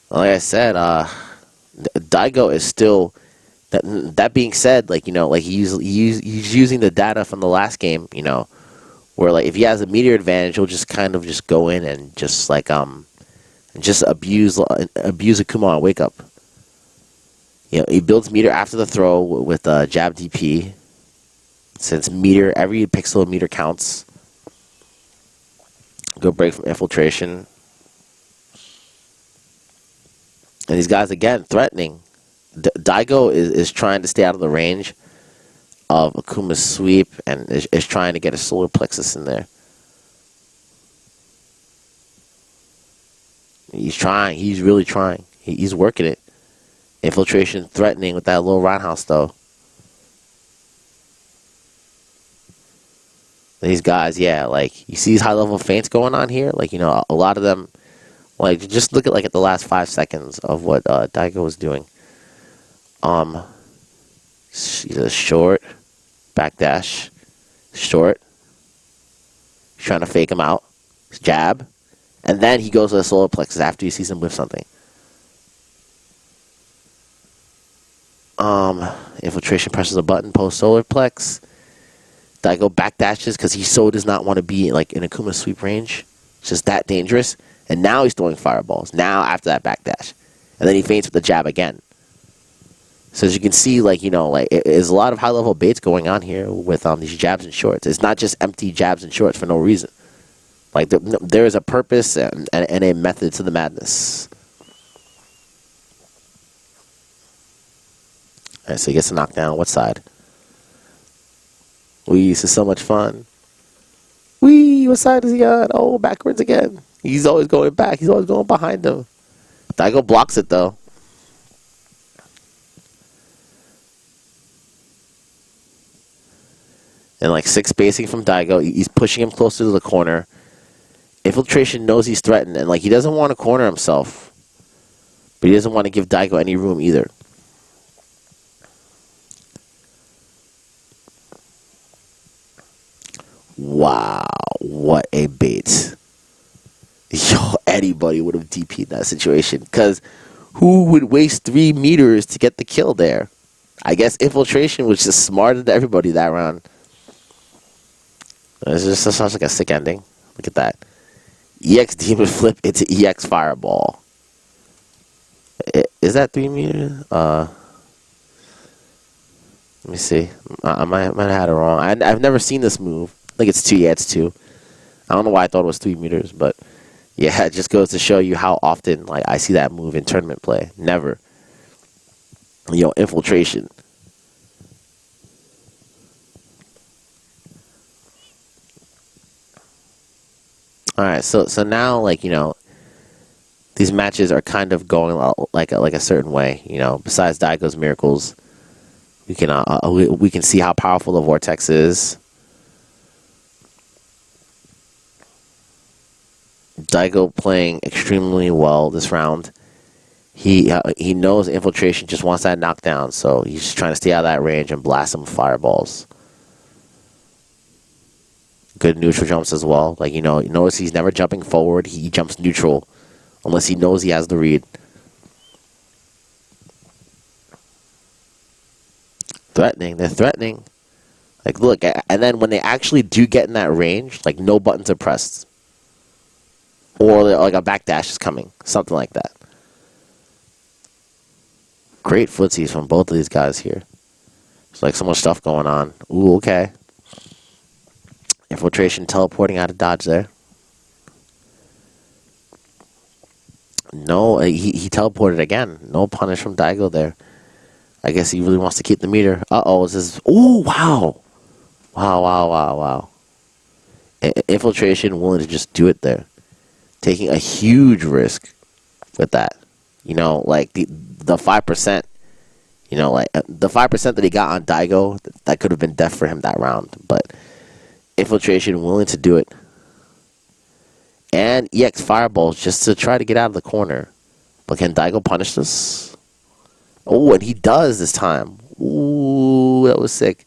Like I said, Daigo is still... That being said, like, like he's using the data from the last game, where, like, if he has a meteor advantage, he'll just kind of just go in and just, like, just abuse Akuma on wake up. He builds meter after the throw with jab DP. Since meter, every pixel of meter counts. Good break from infiltration. And these guys, again, threatening. Daigo is trying to stay out of the range of Akuma's sweep and is trying to get a solar plexus in there. He's trying. He's really trying. He's working it. Infiltration threatening with that little roundhouse, though. These guys, yeah, like, you see these high-level feints going on here? Like, a lot of them, like, just look at the last 5 seconds of what Daigo was doing. He's a short, backdash, short. He's trying to fake him out. Jab. And then he goes to the solar plexus after he sees him whip something. Infiltration presses a button post solar plex. Daigo backdashes because he so does not want to be like in Akuma's sweep range. It's just that dangerous. And now he's throwing fireballs. Now after that backdash. And then he feints with the jab again. So as you can see, like, there's a lot of high-level baits going on here with these jabs and shorts. It's not just empty jabs and shorts for no reason. Like, there is a purpose and a method to the madness. Alright, so he gets a knockdown. What side? Wee, this is so much fun. Wee, what side is he on? Oh, backwards again. He's always going back. He's always going behind him. Daigo blocks it, though. And, like, 6 spacing from Daigo. He's pushing him closer to the corner. Infiltration knows he's threatened. And, like, he doesn't want to corner himself. But he doesn't want to give Daigo any room either. Wow. What a bait. Yo, anybody would have DP'd that situation. Because who would waste 3 meters to get the kill there? I guess Infiltration was just smarter than everybody that round. This just sounds like a sick ending. Look at that. EX Demon Flip into EX Fireball. Is that 3 meters? Let me see. I might have had it wrong. I've never seen this move. I think it's 2. Yeah, it's 2. I don't know why I thought it was 3 meters, but yeah, it just goes to show you how often, like, I see that move in tournament play. Never. Infiltration. Alright, so now, like, these matches are kind of going like a certain way, besides Daigo's miracles. We can see how powerful the vortex is. Daigo playing extremely well this round. He knows Infiltration just wants that knockdown, so he's just trying to stay out of that range and blast him with fireballs. Good neutral jumps as well. Like, notice he's never jumping forward. He jumps neutral unless he knows he has the read. Threatening. They're threatening. Like, look, and then when they actually do get in that range, like, no buttons are pressed. Or, like, a backdash is coming. Something like that. Great footsies from both of these guys here. There's like so much stuff going on. Ooh, okay. Infiltration teleporting out of dodge there. No, he teleported again. No punish from Daigo there. I guess he really wants to keep the meter. Uh-oh, this is... Ooh, wow. Wow. Infiltration willing to just do it there. Taking a huge risk with that. You know, like the 5%, you know, like the 5% that he got on Daigo, that could have been death for him that round. But Infiltration willing to do it. And EX Fireballs just to try to get out of the corner. But can Daigo punish this? Oh, and he does this time. Ooh, that was sick.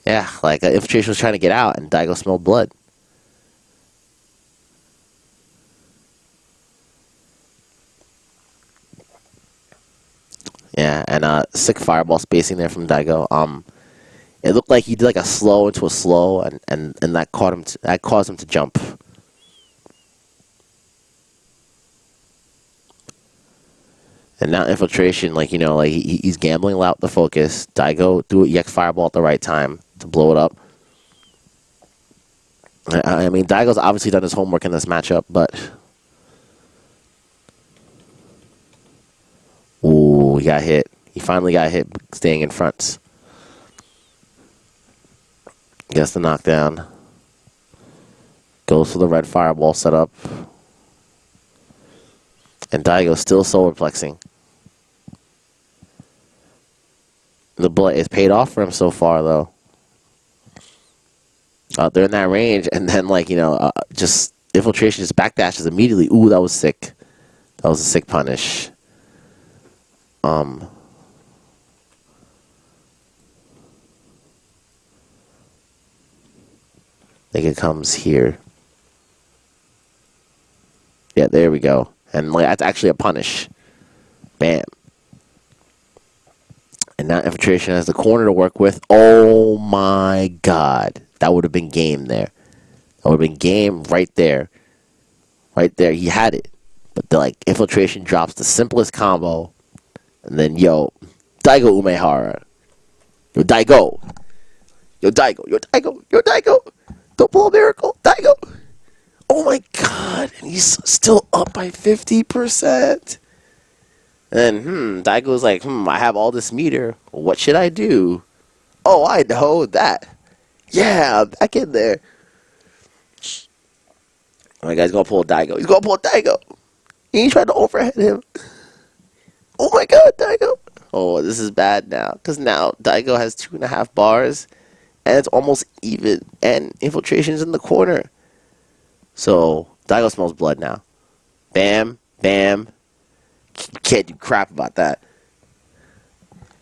Yeah, like Infiltration was trying to get out, and Daigo smelled blood. Yeah, and sick fireball spacing there from Daigo. It looked like he did like a slow into a slow, and that caused him to jump. And now Infiltration, like, you know, like he's gambling out the focus. Daigo threw an EX Fireball at the right time to blow it up. I mean, Daigo's obviously done his homework in this matchup, but... Ooh, he got hit. He finally got hit staying in front. Gets the knockdown. Goes for the red Fireball setup. And Daigo still solar plexing. The bullet is paid off for him so far, though. They're in that range, and then, like, you know, just Infiltration just backdashes immediately. Ooh, that was sick. That was a sick punish. I think it comes here. Yeah, there we go. And like that's actually a punish. Bam. And now Infiltration has the corner to work with. Oh my god. That would have been game there. That would have been game right there. Right there. He had it. But the, like, Infiltration drops the simplest combo. And then, yo, Daigo Umehara. Yo, Daigo. Yo, Daigo. Yo, Daigo. Yo, Daigo. Don't pull a miracle. Daigo. Oh my god. And he's still up by 50%. And then, Daigo's like, I have all this meter. What should I do? Oh, I know that. Yeah, back in there. Alright, guys, gonna pull Daigo. He's gonna pull Daigo. He ain't trying to overhead him. Oh my god, Daigo. Oh, this is bad now. Because now Daigo has 2.5 bars. And it's almost even. And Infiltration's in the corner. So, Daigo smells blood now. Bam, bam. Can't do crap about that.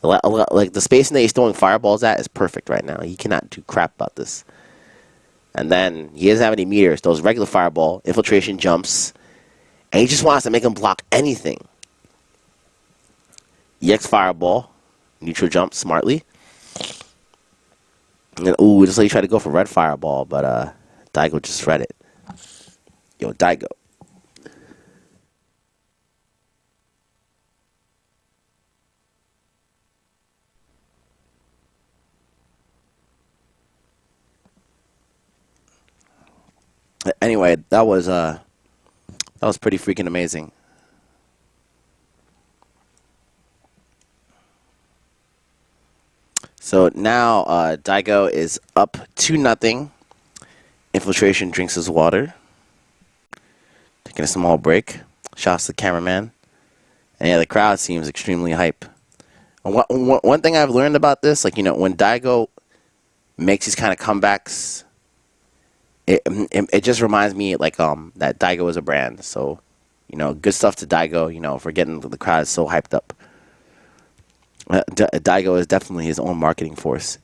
Like, the spacing that he's throwing fireballs at is perfect right now. He cannot do crap about this. And then, he doesn't have any meters. Throws regular fireball. Infiltration jumps. And he just wants to make him block anything. EX Fireball. Neutral jump smartly. And then, ooh, just like he tried to go for red Fireball, but Daigo just read it. Yo, Daigo. Anyway, that was pretty freaking amazing. So now Daigo is up 2-0. Infiltration drinks his water. Taking a small break. Shouts to the cameraman. And yeah, the crowd seems extremely hype. And one thing I've learned about this, like, you know, when Daigo makes these kind of comebacks, it just reminds me, like, that Daigo is a brand. So, you know, good stuff to Daigo, you know, for getting the crowd so hyped up. Daigo is definitely his own marketing force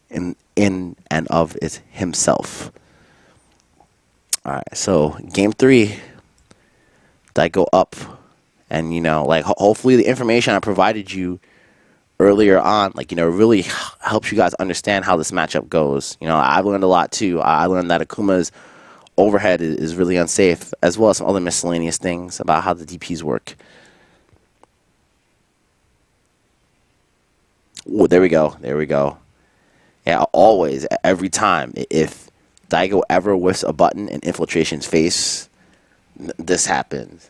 in and of it himself. Alright, so game 3, Daigo up. And, you know, like, hopefully the information I provided you earlier on, like, you know, really helps you guys understand how this matchup goes. You know, I've learned a lot too. I learned that Akuma's overhead is really unsafe, as well as some other miscellaneous things about how the DPs work. Oh, there we go. There we go. Yeah, always, every time. If Daigo ever whiffs a button in Infiltration's face, this happens.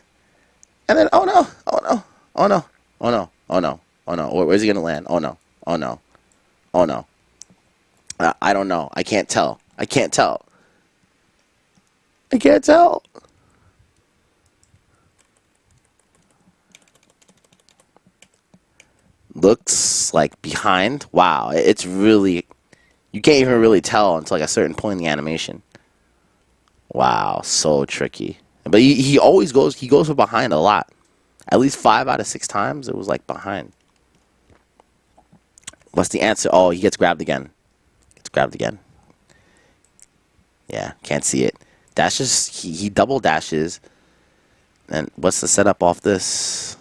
And then, oh no, oh no, oh no, oh no, oh no, oh no. Where's he gonna land? Oh no, oh no, oh no. I don't know. I can't tell. I can't tell. I can't tell. Looks like behind. Wow, it's really... You can't even really tell until like a certain point in the animation. Wow, so tricky. But he always goes... He goes for behind a lot. At least 5 out of 6 times, it was like behind. What's the answer? Oh, he gets grabbed again. Gets grabbed again. Yeah, can't see it. Dashes... He double dashes. And what's the setup off this?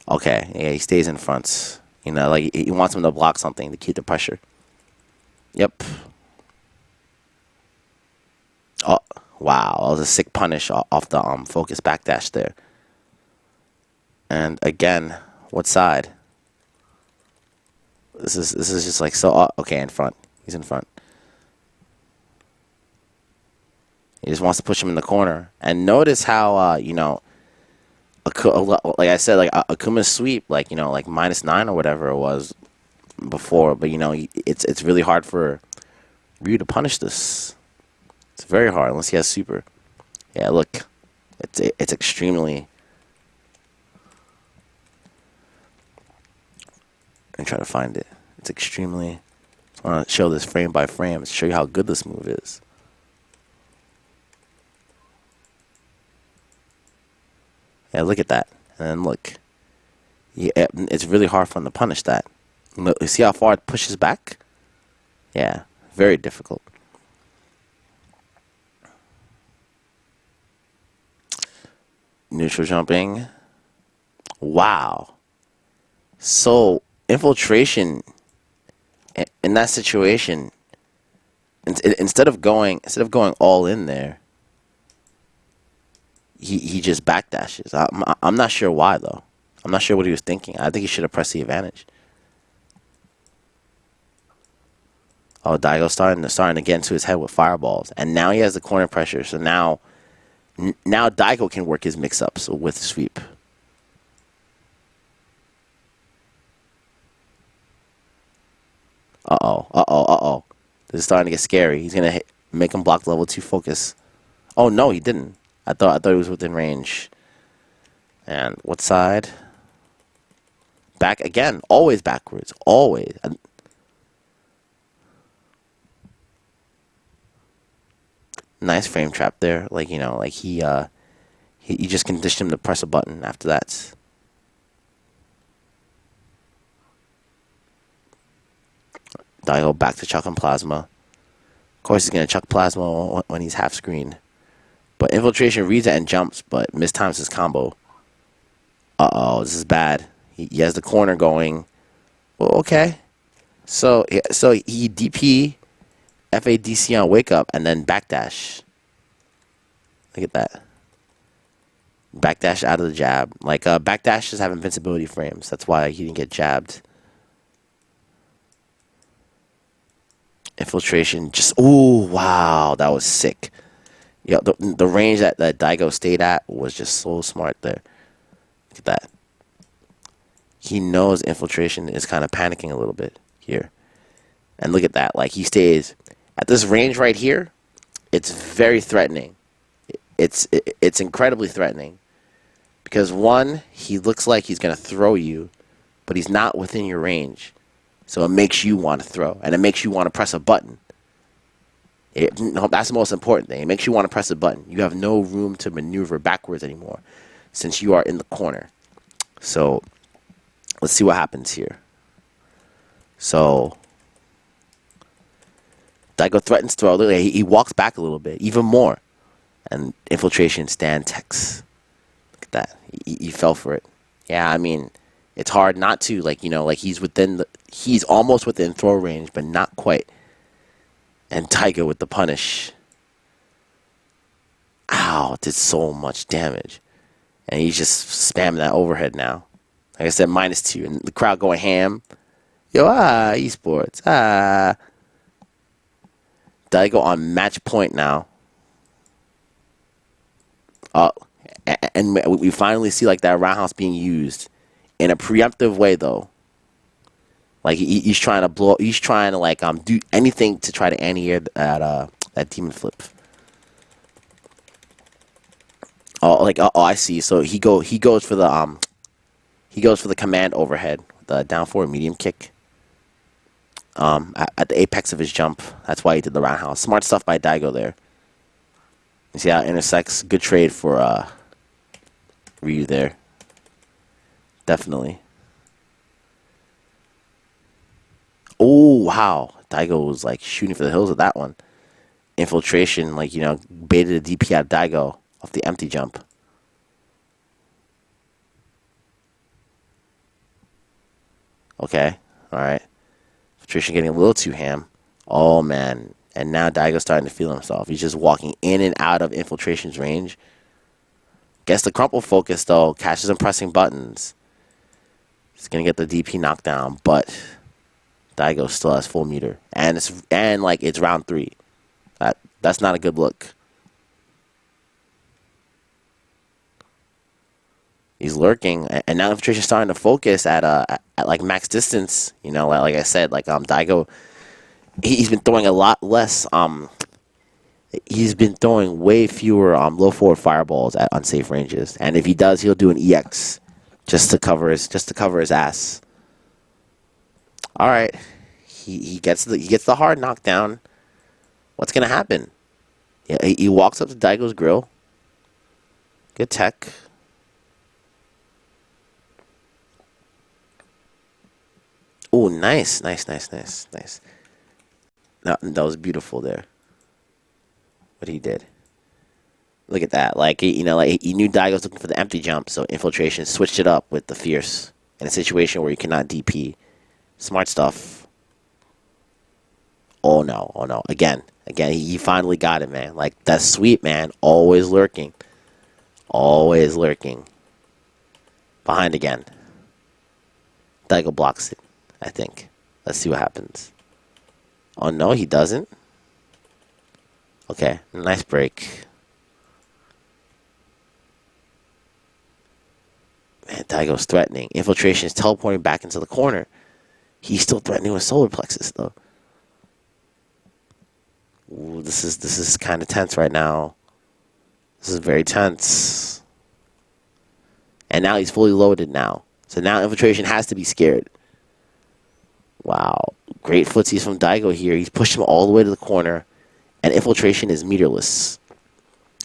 Okay, yeah, he stays in front. You know, like, he wants him to block something to keep the pressure. Yep. Oh, wow. That was a sick punish off the focus backdash there. And again, what side? This is just like so... okay, in front. He's in front. He just wants to push him in the corner. And notice how, you know... like I said, like Akuma's sweep, like, you know, like -9 or whatever it was before, but you know, it's really hard for Ryu to punish this. It's very hard unless he has super. Yeah, look, it's extremely. I'm trying to find it. It's extremely. I want to show this frame by frame to show you how good this move is. Yeah, look at that. And then look. Yeah, it's really hard for him to punish that. You see how far it pushes back? Yeah, very difficult. Neutral jumping. Wow. So, Infiltration, in that situation, instead of going all in there, he just backdashes. I'm not sure why, though. I'm not sure what he was thinking. I think he should have pressed the advantage. Oh, Daigo's starting to get into his head with fireballs. And now he has the corner pressure. So now Daigo can work his mix-ups with sweep. Uh-oh, uh-oh, uh-oh. This is starting to get scary. He's going to make him block level 2 focus. Oh, no, he didn't. I thought he was within range. And what side? Back again. Always backwards. Always. Nice frame trap there. Like, you know, like he just conditioned him to press a button after that. Daigo back to chucking plasma. Of course, he's going to chuck plasma when he's half screen. But Infiltration reads it and jumps, but mistimes his combo. Uh-oh, this is bad. He has the corner going. Well, okay. So he DP, FADC on wake up, and then backdash. Look at that. Backdash out of the jab. Like, backdashes have invincibility frames. That's why he didn't get jabbed. Infiltration. Just, ooh, wow. That was sick. Yeah, the range that Daigo stayed at was just so smart there. Look at that. He knows Infiltration is kind of panicking a little bit here. And look at that. Like, he stays at this range right here. It's very threatening. It's incredibly threatening. Because, one, he looks like he's going to throw you, but he's not within your range. So it makes you want to throw. And it makes you want to press a button. That's the most important thing. It makes you want to press a button. You have no room to maneuver backwards anymore since you are in the corner. So let's see what happens here. So Daigo threatens throw. He walks back a little bit, even more. And Infiltration stand techs. Look at that. He fell for it. Yeah, I mean, it's hard not to. Like, you know, like he's almost within throw range, but not quite. And Daigo with the punish. Ow, did so much damage. And he's just spamming that overhead now. Like I said, -2, and the crowd going ham. Yo, esports, Daigo on match point now. And we finally see like that roundhouse being used in a preemptive way, though. Like he's trying to blow. He's trying to like do anything to try to anti-air that demon flip. Oh, I see. So he goes for the command overhead, the down forward medium kick. At the apex of his jump. That's why he did the roundhouse. Smart stuff by Daigo there. You see how it intersects? Good trade for Ryu there. Definitely. Oh, wow. Daigo was like shooting for the hills with that one. Infiltration, like, baited a DP out of Daigo off the empty jump. Okay. Alright. Infiltration getting a little too ham. Oh, man. And now Daigo's starting to feel himself. He's just walking in and out of Infiltration's range. Gets the crumple focus, though. Catches him pressing buttons. He's going to get the DP knockdown, but Daigo still has full meter. And it's round 3. That's not a good look. He's lurking, and now Infiltration's starting to focus at like max distance. Like I said, like Daigo, he's been throwing a lot less. He's been throwing way fewer low forward fireballs at unsafe ranges, and if he does, he'll do an EX just to cover his ass. All right, he gets the hard knockdown. What's gonna happen? Yeah, he walks up to Daigo's grill. Good tech. Oh, nice. That was beautiful there. What he did. Look at that. Like, he knew Daigo was looking for the empty jump, so Infiltration switched it up with the fierce in a situation where you cannot DP. Smart stuff. Oh no. Again, he finally got it, man. Like, that's sweet, man. Always lurking. Behind again. Daigo blocks it, I think. Let's see what happens. Oh, no, he doesn't. Okay, nice break. Man, Daigo's threatening. Infiltration is teleporting back into the corner. He's still threatening with solar plexus, though. Ooh, this is kind of tense right now. This is very tense. And now he's fully loaded now. So now Infiltration has to be scared. Wow. Great footsies from Daigo here. He's pushed him all the way to the corner. And Infiltration is meterless.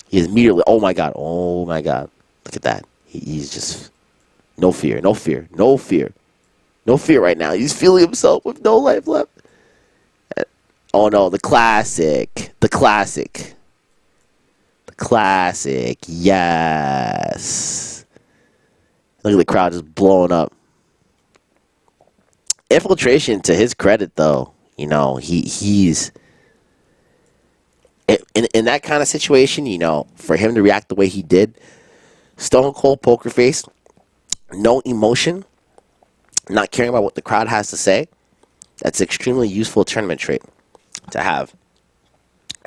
He is meterless. Oh, my God. Look at that. He's just... No fear right now. He's feeling himself with no life left. Oh, no. The classic. Yes. Look at the crowd just blowing up. Infiltration, to his credit, though, he's in that kind of situation. For him to react the way he did, stone cold poker face, no emotion, not caring about what the crowd has to say. That's extremely useful tournament trait to have.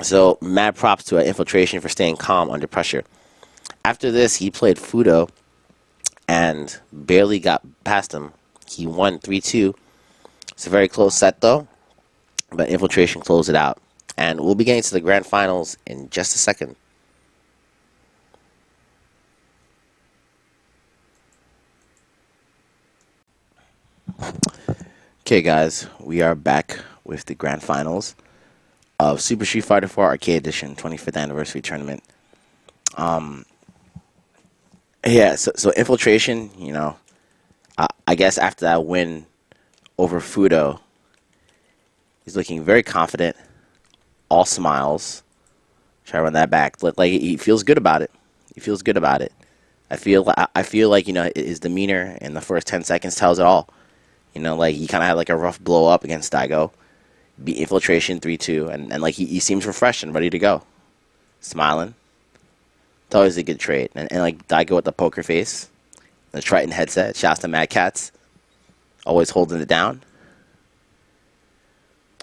So mad props to Infiltration for staying calm under pressure. After this, he played Fudo and barely got past him. He won 3-2. It's a very close set, though, but Infiltration closed it out. And we'll be getting to the grand finals in just a second. Okay, guys, we are back with the grand finals of Super Street Fighter 4 Arcade Edition 25th Anniversary Tournament. Yeah, so Infiltration, I guess after that win over Fudo, he's looking very confident, all smiles. Try to run that back. Like he feels good about it. I feel like his demeanor in the first 10 seconds tells it all. Like he kind of had like a rough blow up against Daigo, beat Infiltration 3-2, and like he seems refreshed and ready to go, smiling. It's always a good trade, and like Daigo with the poker face. The Triton headset. Shouts to Mad Cats. Always holding it down.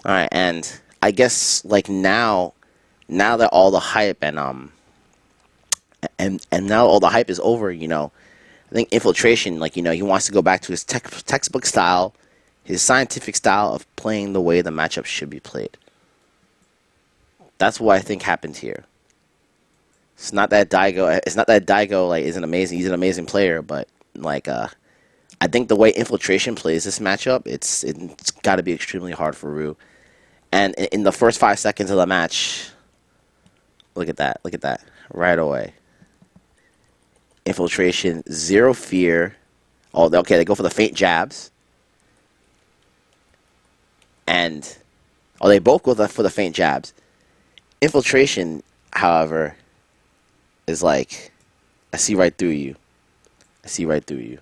Alright, and I guess like now that all the hype and now all the hype is over, you know, I think Infiltration, like, you know, he wants to go back to his textbook style, his scientific style of playing the way the matchup should be played. That's what I think happened here. It's not that Daigo like isn't amazing. He's an amazing player, but like I think the way Infiltration plays this matchup, it's got to be extremely hard for Ryu. And in the first 5 seconds of the match, look at that, right away. Infiltration, zero fear. Oh, okay, they go for the feint jabs. And, oh, they both go for the feint jabs. Infiltration, however, is like, I see right through you. I see right through you.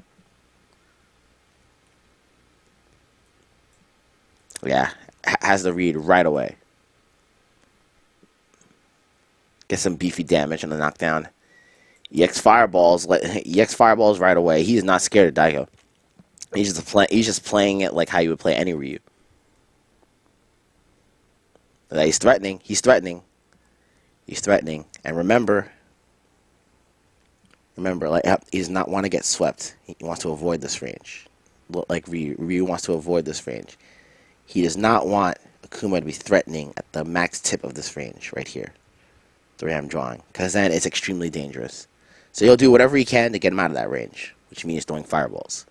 Yeah, has the read right away. Get some beefy damage on the knockdown. EX fireballs right away. He is not scared of Daigo. He's just playing it like how you would play any Ryu. He's threatening. He's threatening. He's threatening. And remember, like he does not want to get swept. He wants to avoid this range. Like Ryu wants to avoid this range. He does not want Akuma to be threatening at the max tip of this range right here. The way I'm drawing, because then it's extremely dangerous. So he'll do whatever he can to get him out of that range, which means throwing fireballs.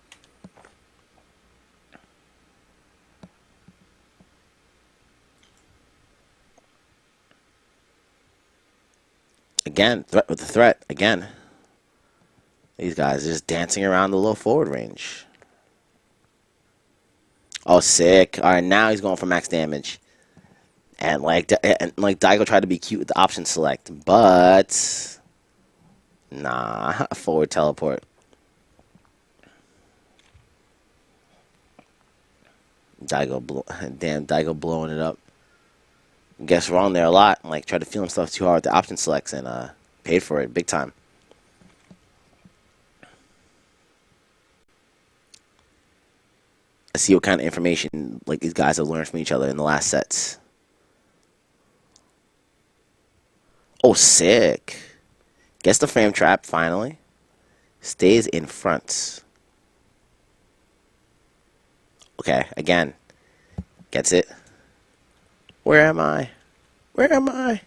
Again, threat with the threat. Again, these guys are just dancing around the low forward range. Oh, sick! All right, now he's going for max damage. And like Daigo tried to be cute with the option select, but nah, forward teleport. Daigo blowing it up. Guess wrong there a lot. Like tried to feel himself too hard with the option selects and paid for it big time. Let's see what kind of information like these guys have learned from each other in the last sets. Oh, sick. Gets the frame trap, finally. Stays in front. Okay, again. Gets it. Where am I? Where am I?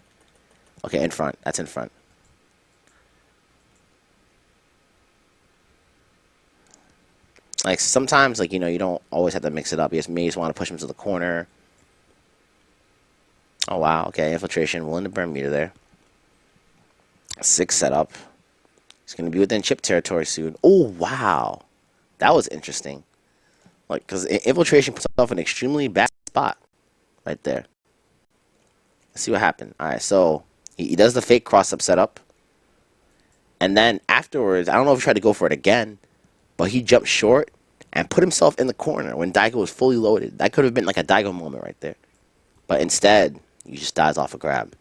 Okay, in front. That's in front. Like, sometimes, like, you know, you don't always have to mix it up. You may just want to push him to the corner. Oh, wow. Okay, Infiltration. Willing to burn meter there. 6 setup. He's going to be within chip territory soon. Oh, wow. That was interesting. Like, because Infiltration puts himself in an extremely bad spot. Right there. Let's see what happened. Alright, so he does the fake cross-up setup. And then afterwards, I don't know if he tried to go for it again, but he jumped short and put himself in the corner when Daigo was fully loaded. That could have been like a Daigo moment right there. But instead, he just dies off a grab.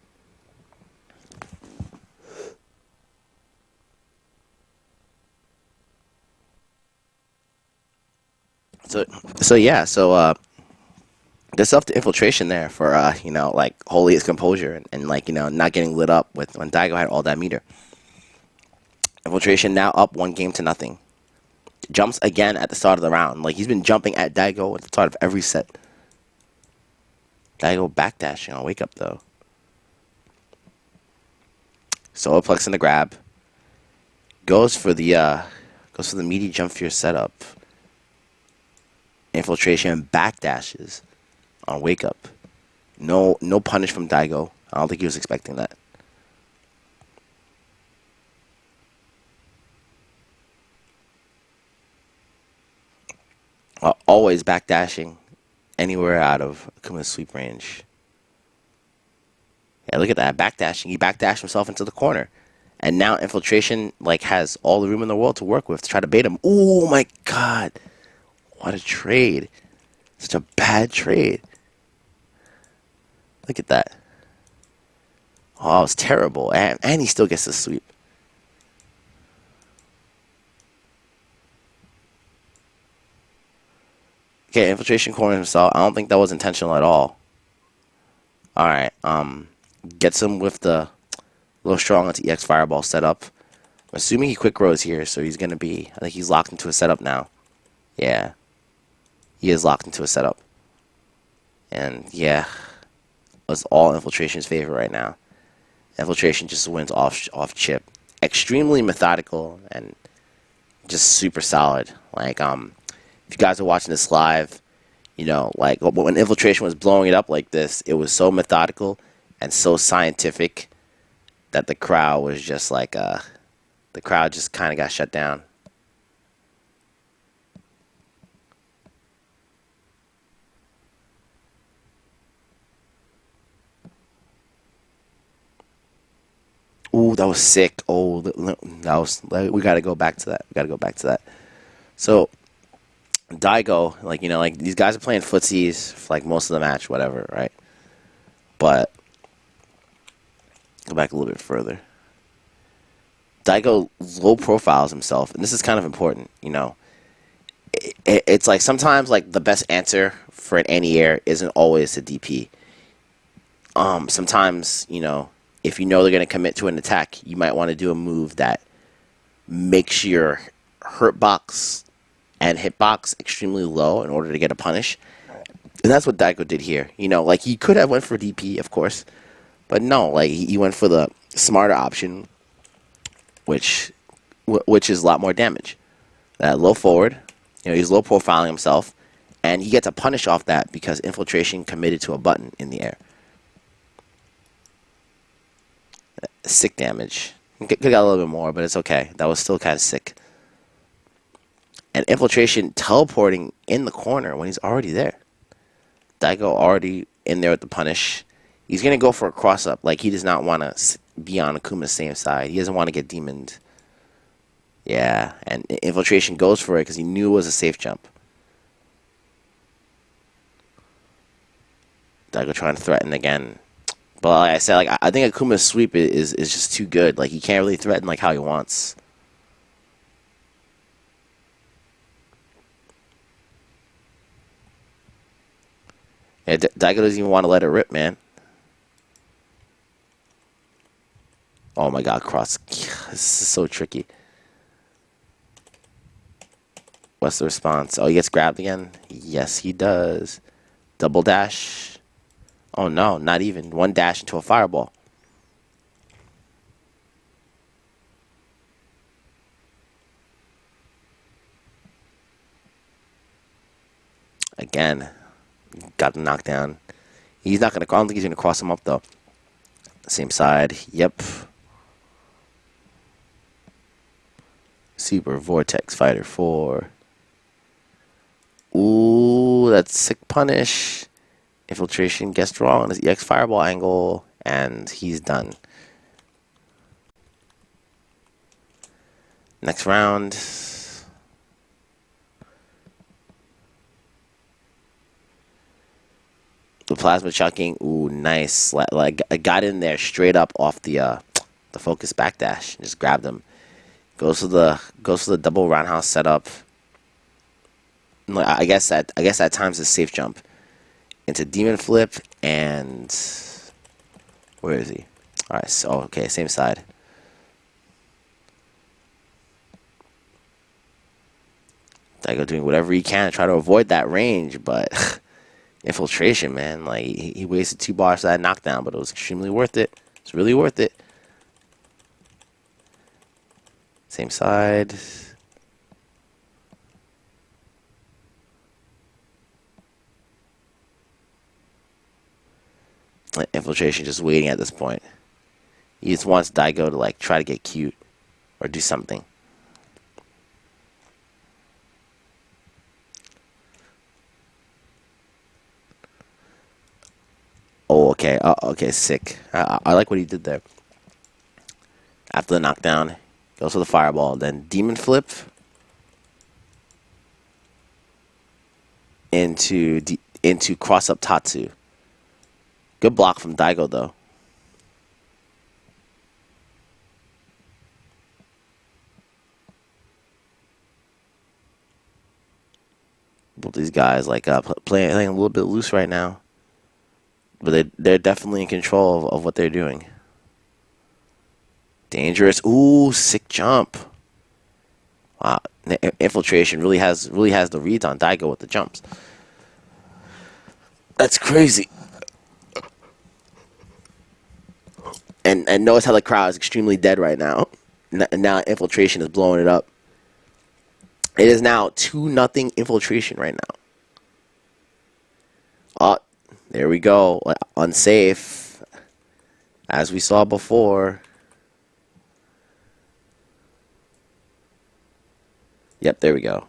So yeah, there's up to Infiltration there for you know, like holding his composure and like, you know, not getting lit up with when Daigo had all that meter. Infiltration now up 1-0. Jumps again at the start of the round. Like he's been jumping at Daigo at the start of every set. Daigo backdashing on wake up though. Solarplex in the grab. Goes for the meaty jump fear setup. Infiltration backdashes on wake up. No punish from Daigo. I don't think he was expecting that. Always backdashing anywhere out of Akuma's sweep range. Yeah, look at that backdashing. He backdashed himself into the corner, and now Infiltration like has all the room in the world to work with to try to bait him. Oh my god! What a trade! Such a bad trade. Look at that. Oh, it's terrible. And he still gets the sweep. Okay, Infiltration corners himself. I don't think that was intentional at all. Alright, gets him with the little strong into EX Fireball setup. I'm assuming he quick grows here, so he's gonna be, I think he's locked into a setup now. Yeah. He is locked into a setup. And yeah, it's all Infiltration's favor right now. Infiltration just wins off chip. Extremely methodical and just super solid. Like, if you guys are watching this live, you know, like when Infiltration was blowing it up like this, it was so methodical and so scientific that the crowd was just like, the crowd just kind of got shut down. Ooh, that was sick. Oh, that was. We got to go back to that. We got to go back to that. So, Daigo, like, you know, like these guys are playing footsies for like most of the match, whatever, right? But go back a little bit further. Daigo low profiles himself, and this is kind of important. You know, it's like sometimes like the best answer for an anti-air isn't always to DP. Sometimes, you know, if you know they're going to commit to an attack, you might want to do a move that makes your hurt box and hitbox extremely low in order to get a punish. And that's what Daigo did here. You know, like he could have went for DP, of course, but no, like he went for the smarter option, which is a lot more damage. Low forward, you know, he's low profiling himself, and he gets a punish off that because Infiltration committed to a button in the air. Sick damage. Could have got a little bit more, but it's okay. That was still kind of sick. And Infiltration teleporting in the corner when he's already there. Daigo already in there with the punish. He's going to go for a cross-up. Like, he does not want to be on Akuma's same side. He doesn't want to get demoned. Yeah, and Infiltration goes for it because he knew it was a safe jump. Daigo trying to threaten again. But like I said, like I think Akuma's sweep is just too good. Like, he can't really threaten like how he wants. Yeah, Daigo doesn't even want to let it rip, man. Oh my god, cross. This is so tricky. What's the response? Oh, he gets grabbed again? Yes, he does. Double dash. Oh no, not even. One dash into a fireball. Again. Got the knockdown. He's not going to... I don't think he's going to cross him up, though. Same side. Yep. Super Vortex Fighter 4. Ooh, that's sick punish. Infiltration gets wrong on his EX Fireball angle, and he's done. Next round. The plasma chucking, ooh, nice. Like I got in there straight up off the focus backdash. Just grabbed him. Goes to the double roundhouse setup. I guess that times a safe jump into demon flip, and where is he? All right, so okay, same side. Daigo doing whatever he can to try to avoid that range, but Infiltration, man, like he wasted 2 bars for that knockdown, but it was extremely worth it. It's really worth it. Same side. Infiltration just waiting at this point. He just wants Daigo to like try to get cute or do something. Oh, okay. Okay, sick. I like what he did there. After the knockdown, goes for the fireball, then demon flip into cross up Tatsu. Good block from Daigo though. Both these guys like playing a little bit loose right now, but they're definitely in control of what they're doing. Dangerous. Ooh, sick jump. Wow, Infiltration really has the reads on Daigo with the jumps. That's crazy. And notice how the crowd is extremely dead right now. Now Infiltration is blowing it up. It is now 2-0 Infiltration right now. Oh, there we go. Unsafe. As we saw before. Yep, there we go.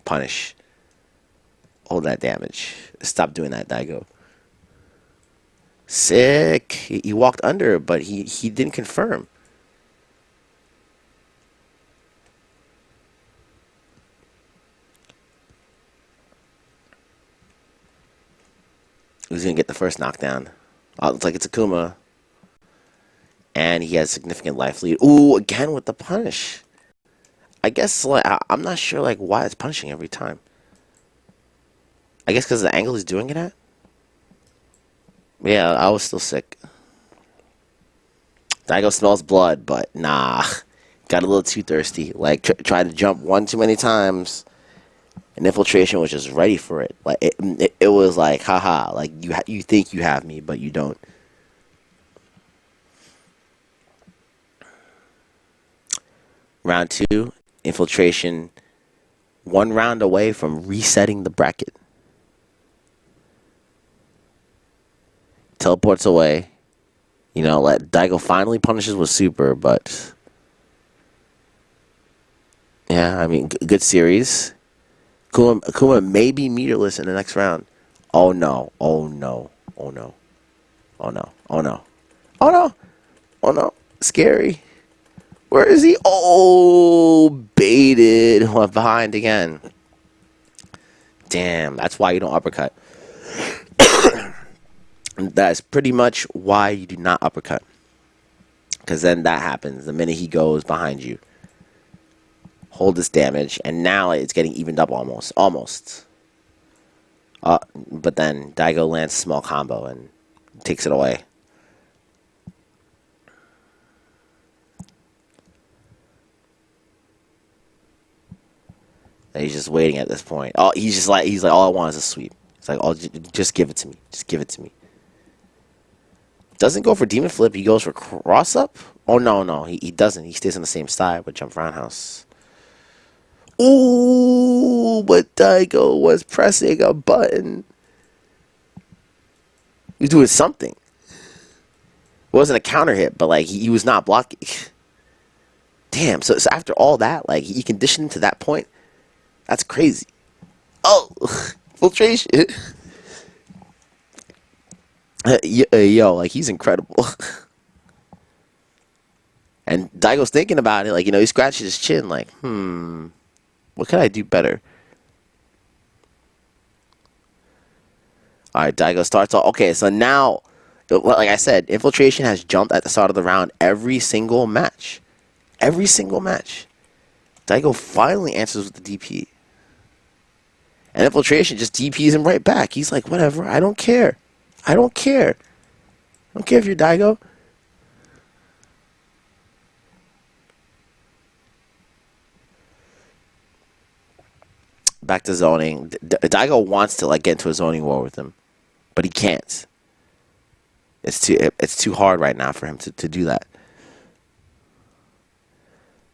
Punish. Hold that damage. Stop doing that, Daigo. Sick. He walked under, but he didn't confirm. Who's going to get the first knockdown? Oh, it looks like it's Akuma. And he has significant life lead. Ooh, again with the punish. I guess like, I'm not sure like why it's punishing every time. I guess because the angle he's doing it at? Yeah, I was still sick. Daigo smells blood, but nah. Got a little too thirsty. Like, tried to jump one too many times. And Infiltration was just ready for it. Like, it was like, haha. Like, you think you have me, but you don't. Round 2. Infiltration 1 round away from resetting the bracket. Teleports away. You know, let Daigo finally punishes with super, but yeah, I mean, good series. Akuma may be meterless in the next round. Oh no! Oh no! Oh no! Oh no! Oh no! Oh no! Oh no! Scary. Where is he? Oh, baited. Went behind again. Damn, that's why you don't uppercut. That's pretty much why you do not uppercut. Because then that happens the minute he goes behind you. Hold this damage, and now it's getting evened up almost. But then Daigo lands a small combo and takes it away. And he's just waiting at this point. Oh, he's like, all I want is a sweep. It's like, oh, just give it to me. Just give it to me. Doesn't go for demon flip. He goes for cross up. Oh no, he doesn't. He stays on the same side with jump roundhouse. Ooh, but Daigo was pressing a button. He was doing something. It wasn't a counter hit, but like he was not blocking. Damn. So after all that, like he conditioned him to that point. That's crazy. Oh, Infiltration. Yo, like he's incredible. And Daigo's thinking about it, like, you know, he scratches his chin, like, what could I do better? All right, Daigo starts off. Okay, so now, like I said, Infiltration has jumped at the start of the round every single match. Every single match. Daigo finally answers with the DP. And Infiltration just DPs him right back. He's like, whatever, I don't care. I don't care. I don't care if you're Daigo. Back to zoning. Daigo wants to like get into a zoning war with him, but he can't. It's too hard right now for him to do that.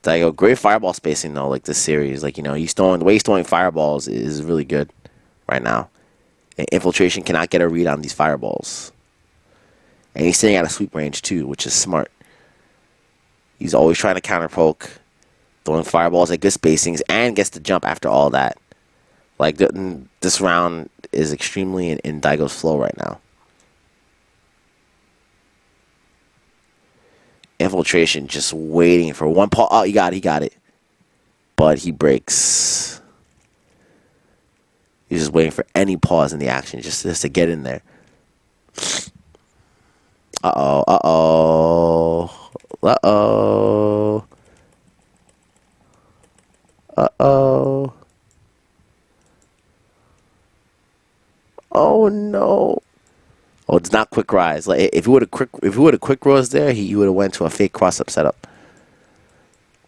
Daigo, great fireball spacing though. Like this series, like, you know, the way he's throwing fireballs is really good right now. And Infiltration cannot get a read on these fireballs, and he's sitting at a sweep range too, which is smart. He's always trying to counter poke, throwing fireballs at good spacings, and gets to jump after all that. Like, this round is extremely in Daigo's flow right now. Infiltration just waiting for one pause. Oh, he got it. But he breaks. He's just waiting for any pause in the action just to get in there. Uh-oh. no. Oh, it's not quick rise. Like if he would have quick rose there, he would have went to a fake cross up setup.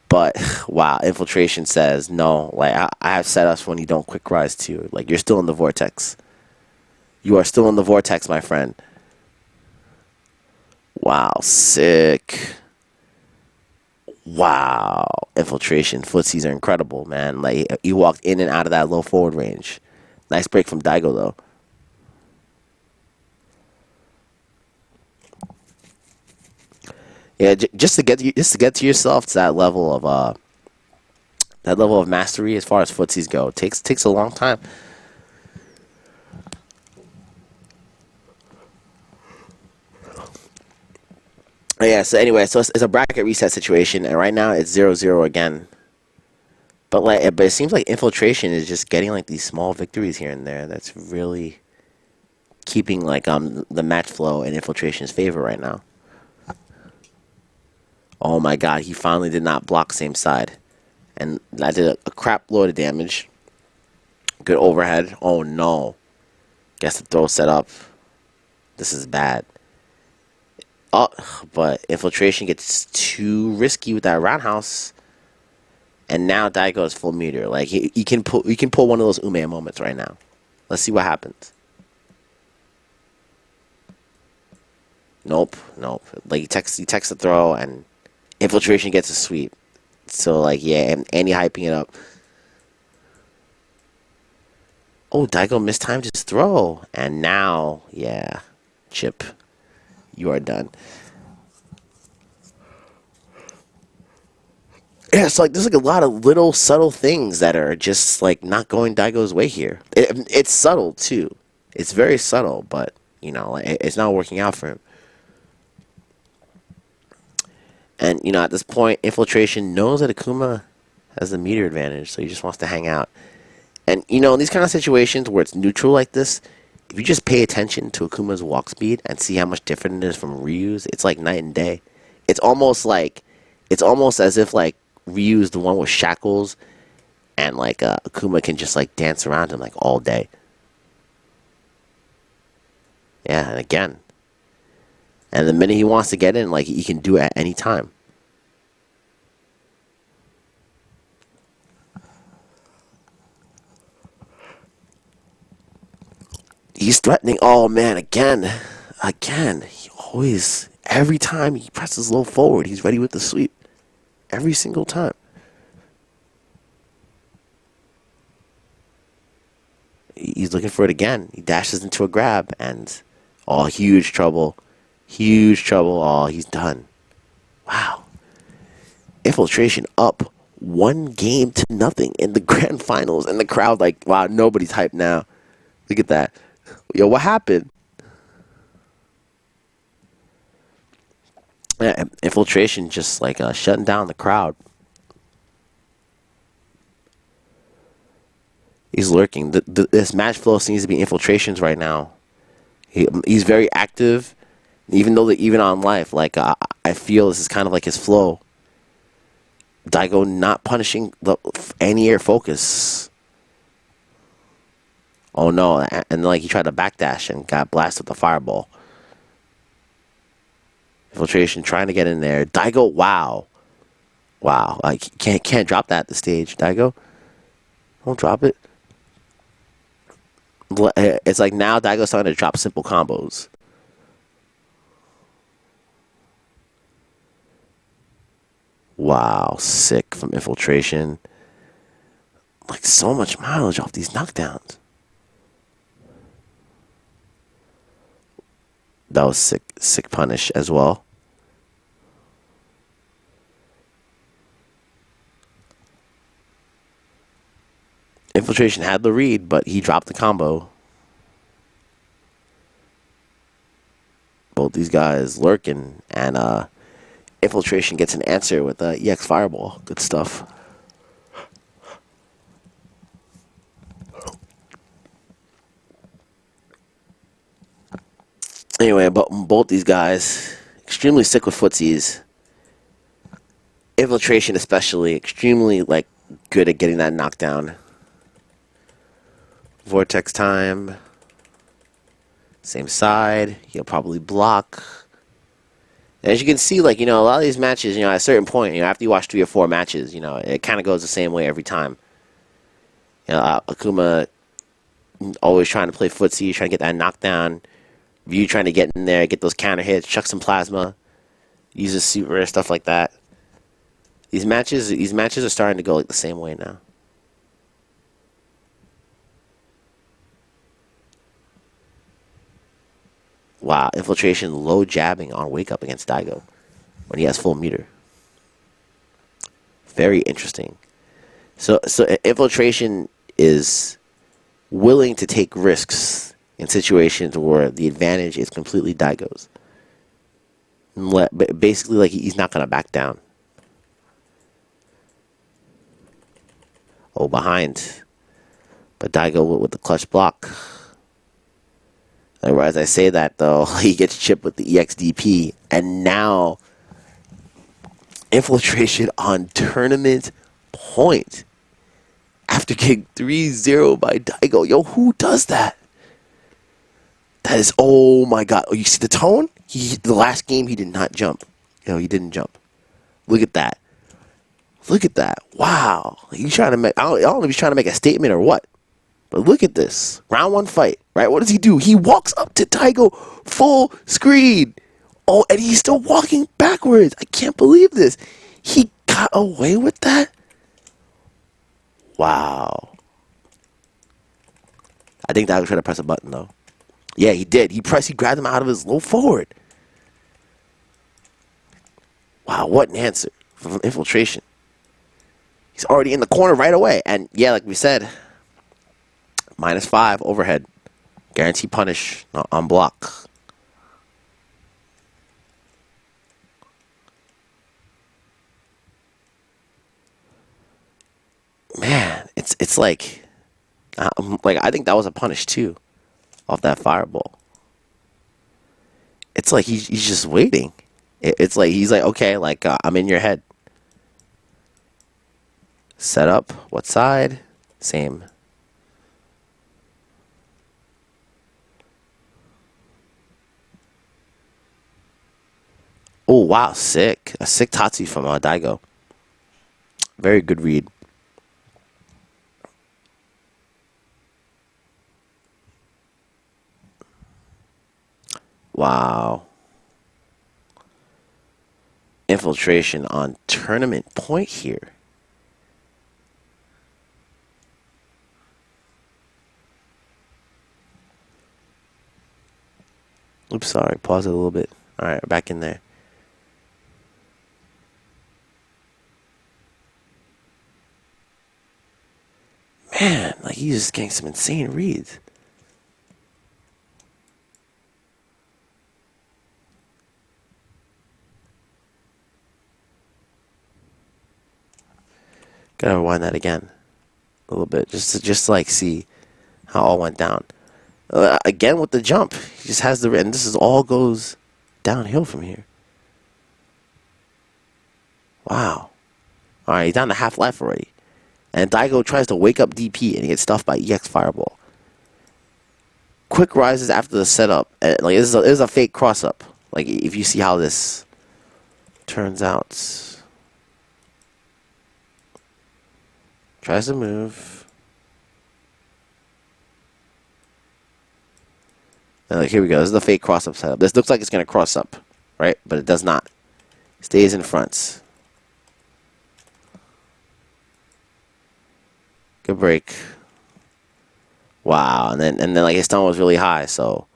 But wow, Infiltration says no. Like I have setups when you don't quick rise too. Like you're still in the vortex. You are still in the vortex, my friend. Wow, sick. Wow, Infiltration footsies are incredible, man. Like he walked in and out of that low forward range. Nice break from Daigo though. Yeah, just to get to yourself to that level of mastery as far as footsies go takes a long time. Yeah. So anyway, so it's a bracket reset situation, and right now it's 0-0 again. But it seems like Infiltration is just getting like these small victories here and there. That's really keeping like the match flow in Infiltration's favor right now. Oh my god, he finally did not block same side. And I did a crap load of damage. Good overhead. Oh no. Guess the throw set up. This is bad. Oh, but Infiltration gets too risky with that roundhouse. And now Daigo is full meter. Like he can pull one of those Ume moments right now. Let's see what happens. Nope. Like he texts the throw and Infiltration gets a sweep. So, like, yeah, and he hyping it up. Oh, Daigo mistimed his throw. And now, yeah, Chip, you are done. Yeah, it's like there's like a lot of little subtle things that are just like not going Daigo's way here. It's subtle, too. It's very subtle, but, you know, it's not working out for him. And, you know, at this point, Infiltration knows that Akuma has the meter advantage, so he just wants to hang out. And, you know, in these kind of situations where it's neutral like this, if you just pay attention to Akuma's walk speed and see how much different it is from Ryu's, it's like night and day. It's almost as if, like, Ryu's the one with shackles and, like, Akuma can just, like, dance around him, like, all day. Yeah, and again. And the minute he wants to get in, like, he can do it at any time. He's threatening. Oh, man, again. He always, every time he presses low forward, he's ready with the sweep. Every single time. He's looking for it again. He dashes into a grab, and, oh, huge trouble. Huge trouble. Oh, he's done. Wow. Infiltration up 1-0 in the grand finals. And the crowd, like, wow, nobody's hyped now. Look at that. Yo, what happened? Yeah, Infiltration just, like, shutting down the crowd. He's lurking. This match flow seems to be Infiltration's right now. He's very active. Even on life, like I feel this is kind of like his flow. Daigo not punishing the anti-air focus. Oh no! And like he tried to backdash and got blasted with a fireball. Infiltration trying to get in there. Daigo, wow. Like can't drop that at the stage. Daigo, don't drop it. It's like now Daigo's starting to drop simple combos. Wow, sick from Infiltration. Like, so much mileage off these knockdowns. That was sick punish as well. Infiltration had the read, but he dropped the combo. Both these guys lurking, and Infiltration gets an answer with EX Fireball. Good stuff. Anyway, but both these guys, extremely sick with footsies. Infiltration especially, extremely like good at getting that knockdown. Vortex time. Same side. He'll probably block. And as you can see, like, you know, a lot of these matches, you know, at a certain point, you know, after you watch 3 or 4 matches, you know, it kind of goes the same way every time. You know, Akuma always trying to play footsie, trying to get that knockdown. Ryu trying to get in there, get those counter hits, chuck some plasma, use a super, stuff like that. These matches are starting to go like the same way now. Wow, Infiltration low jabbing on wake up against Daigo when he has full meter. Very interesting. So Infiltration is willing to take risks in situations where the advantage is completely Daigo's. Basically, like, he's not going to back down. Oh, behind. But Daigo with the clutch block. And as I say that, though, he gets chipped with the EXDP. And now, Infiltration on tournament point. After getting 3-0 by Daigo. Yo, who does that? That is, oh my god. Oh, you see the tone? The last game, he did not jump. You know, he didn't jump. Look at that. Look at that. Wow. He's trying to make, I don't know if he's trying to make a statement or what. But look at this. Round 1 fight, right? What does he do? He walks up to Daigo full screen. Oh, and he's still walking backwards. I can't believe this. He got away with that? Wow. I think Daigo tried to press a button, though. Yeah, he did. He grabbed him out of his low forward. Wow, what an answer from Infiltration. He's already in the corner right away. And yeah, like we said, -5 overhead. Guarantee punish on block. Man, it's like I think that was a punish too, off that fireball. It's like he's just waiting. It's like he's like, okay, like, I'm in your head. Set up. What side? Same. Oh, wow. Sick. A sick Tatsu from Daigo. Very good read. Wow. Infiltration on tournament point here. Oops, sorry. Pause it a little bit. All right, back in there. Man, like, he's just getting some insane reads. Gotta rewind that again a little bit, just to like see how all went down. Again with the jump, he just has the, and this is all goes downhill from here. Wow. All right, he's down to half life already, and Daigo tries to wake up DP and he gets stuffed by EX Fireball. Quick rises after the setup, and like this is a fake cross up. Like, if you see how this turns out. Tries to move. And like, here we go. This is the fake cross-up setup. This looks like it's going to cross up, right? But it does not. Stays in front. Good break. Wow. And then like, his stun was really high, so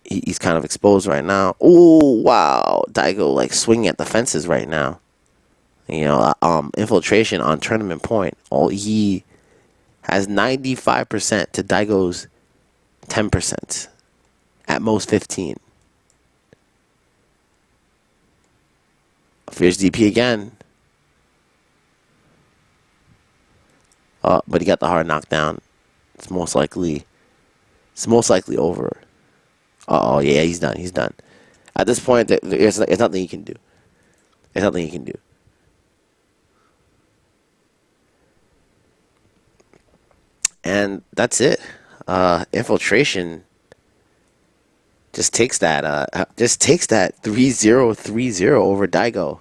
he's kind of exposed right now. Oh, wow. Daigo like swinging at the fences right now. You know, Infiltration on tournament point. He has 95% to Daigo's 10%. At most 15. Fierce DP again. But he got the hard knockdown. It's most likely over. Oh yeah, he's done. He's done. At this point, there's nothing he can do. There's nothing he can do. And that's it. Infiltration just takes that 3-0 over Daigo.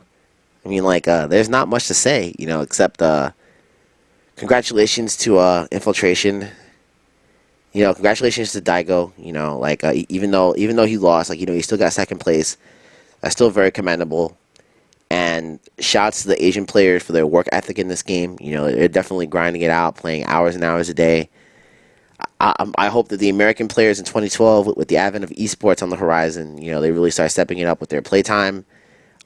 I mean, like, there's not much to say, you know, except congratulations to Infiltration. You know, congratulations to Daigo. You know, like, even though he lost, like, you know, he still got second place. That's still very commendable. And shouts to the Asian players for their work ethic in this game. You know, they're definitely grinding it out, playing hours and hours a day. I hope that the American players in 2012, with the advent of esports on the horizon, you know, they really start stepping it up with their playtime.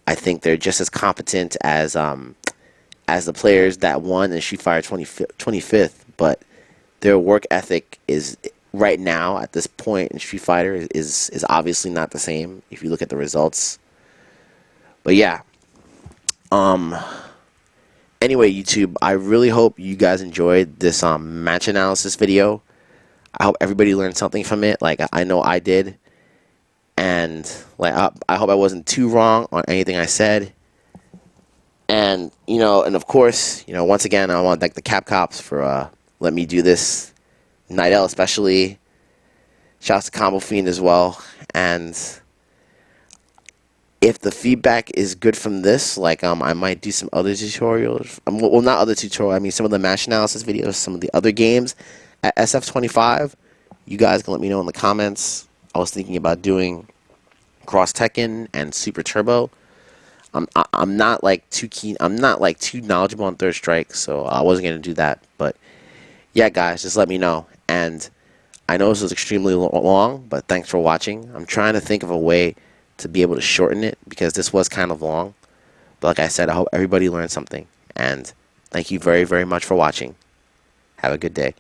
I think they're just as competent as the players that won in Street Fighter 25th, but their work ethic is right now at this point in Street Fighter is obviously not the same if you look at the results. But yeah. Anyway, YouTube, I really hope you guys enjoyed this match analysis video. I hope everybody learned something from it. Like, I know I did. And like, I hope I wasn't too wrong on anything I said. And, you know, and of course, you know, once again, I want to thank the Capcoms for letting me do this. Nidell especially. Shouts to Combo Fiend as well. And if the feedback is good from this, like, I might do some other tutorials. Well, not other tutorials. I mean, some of the match analysis videos, some of the other games at SF25. You guys can let me know in the comments. I was thinking about doing Cross Tekken and Super Turbo. I'm not like too keen. I'm not like too knowledgeable on Third Strike, so I wasn't gonna do that. But yeah, guys, just let me know. And I know this was extremely long, but thanks for watching. I'm trying to think of a way to be able to shorten it because this was kind of long. But like I said, I hope everybody learned something. And thank you very, very much for watching. Have a good day.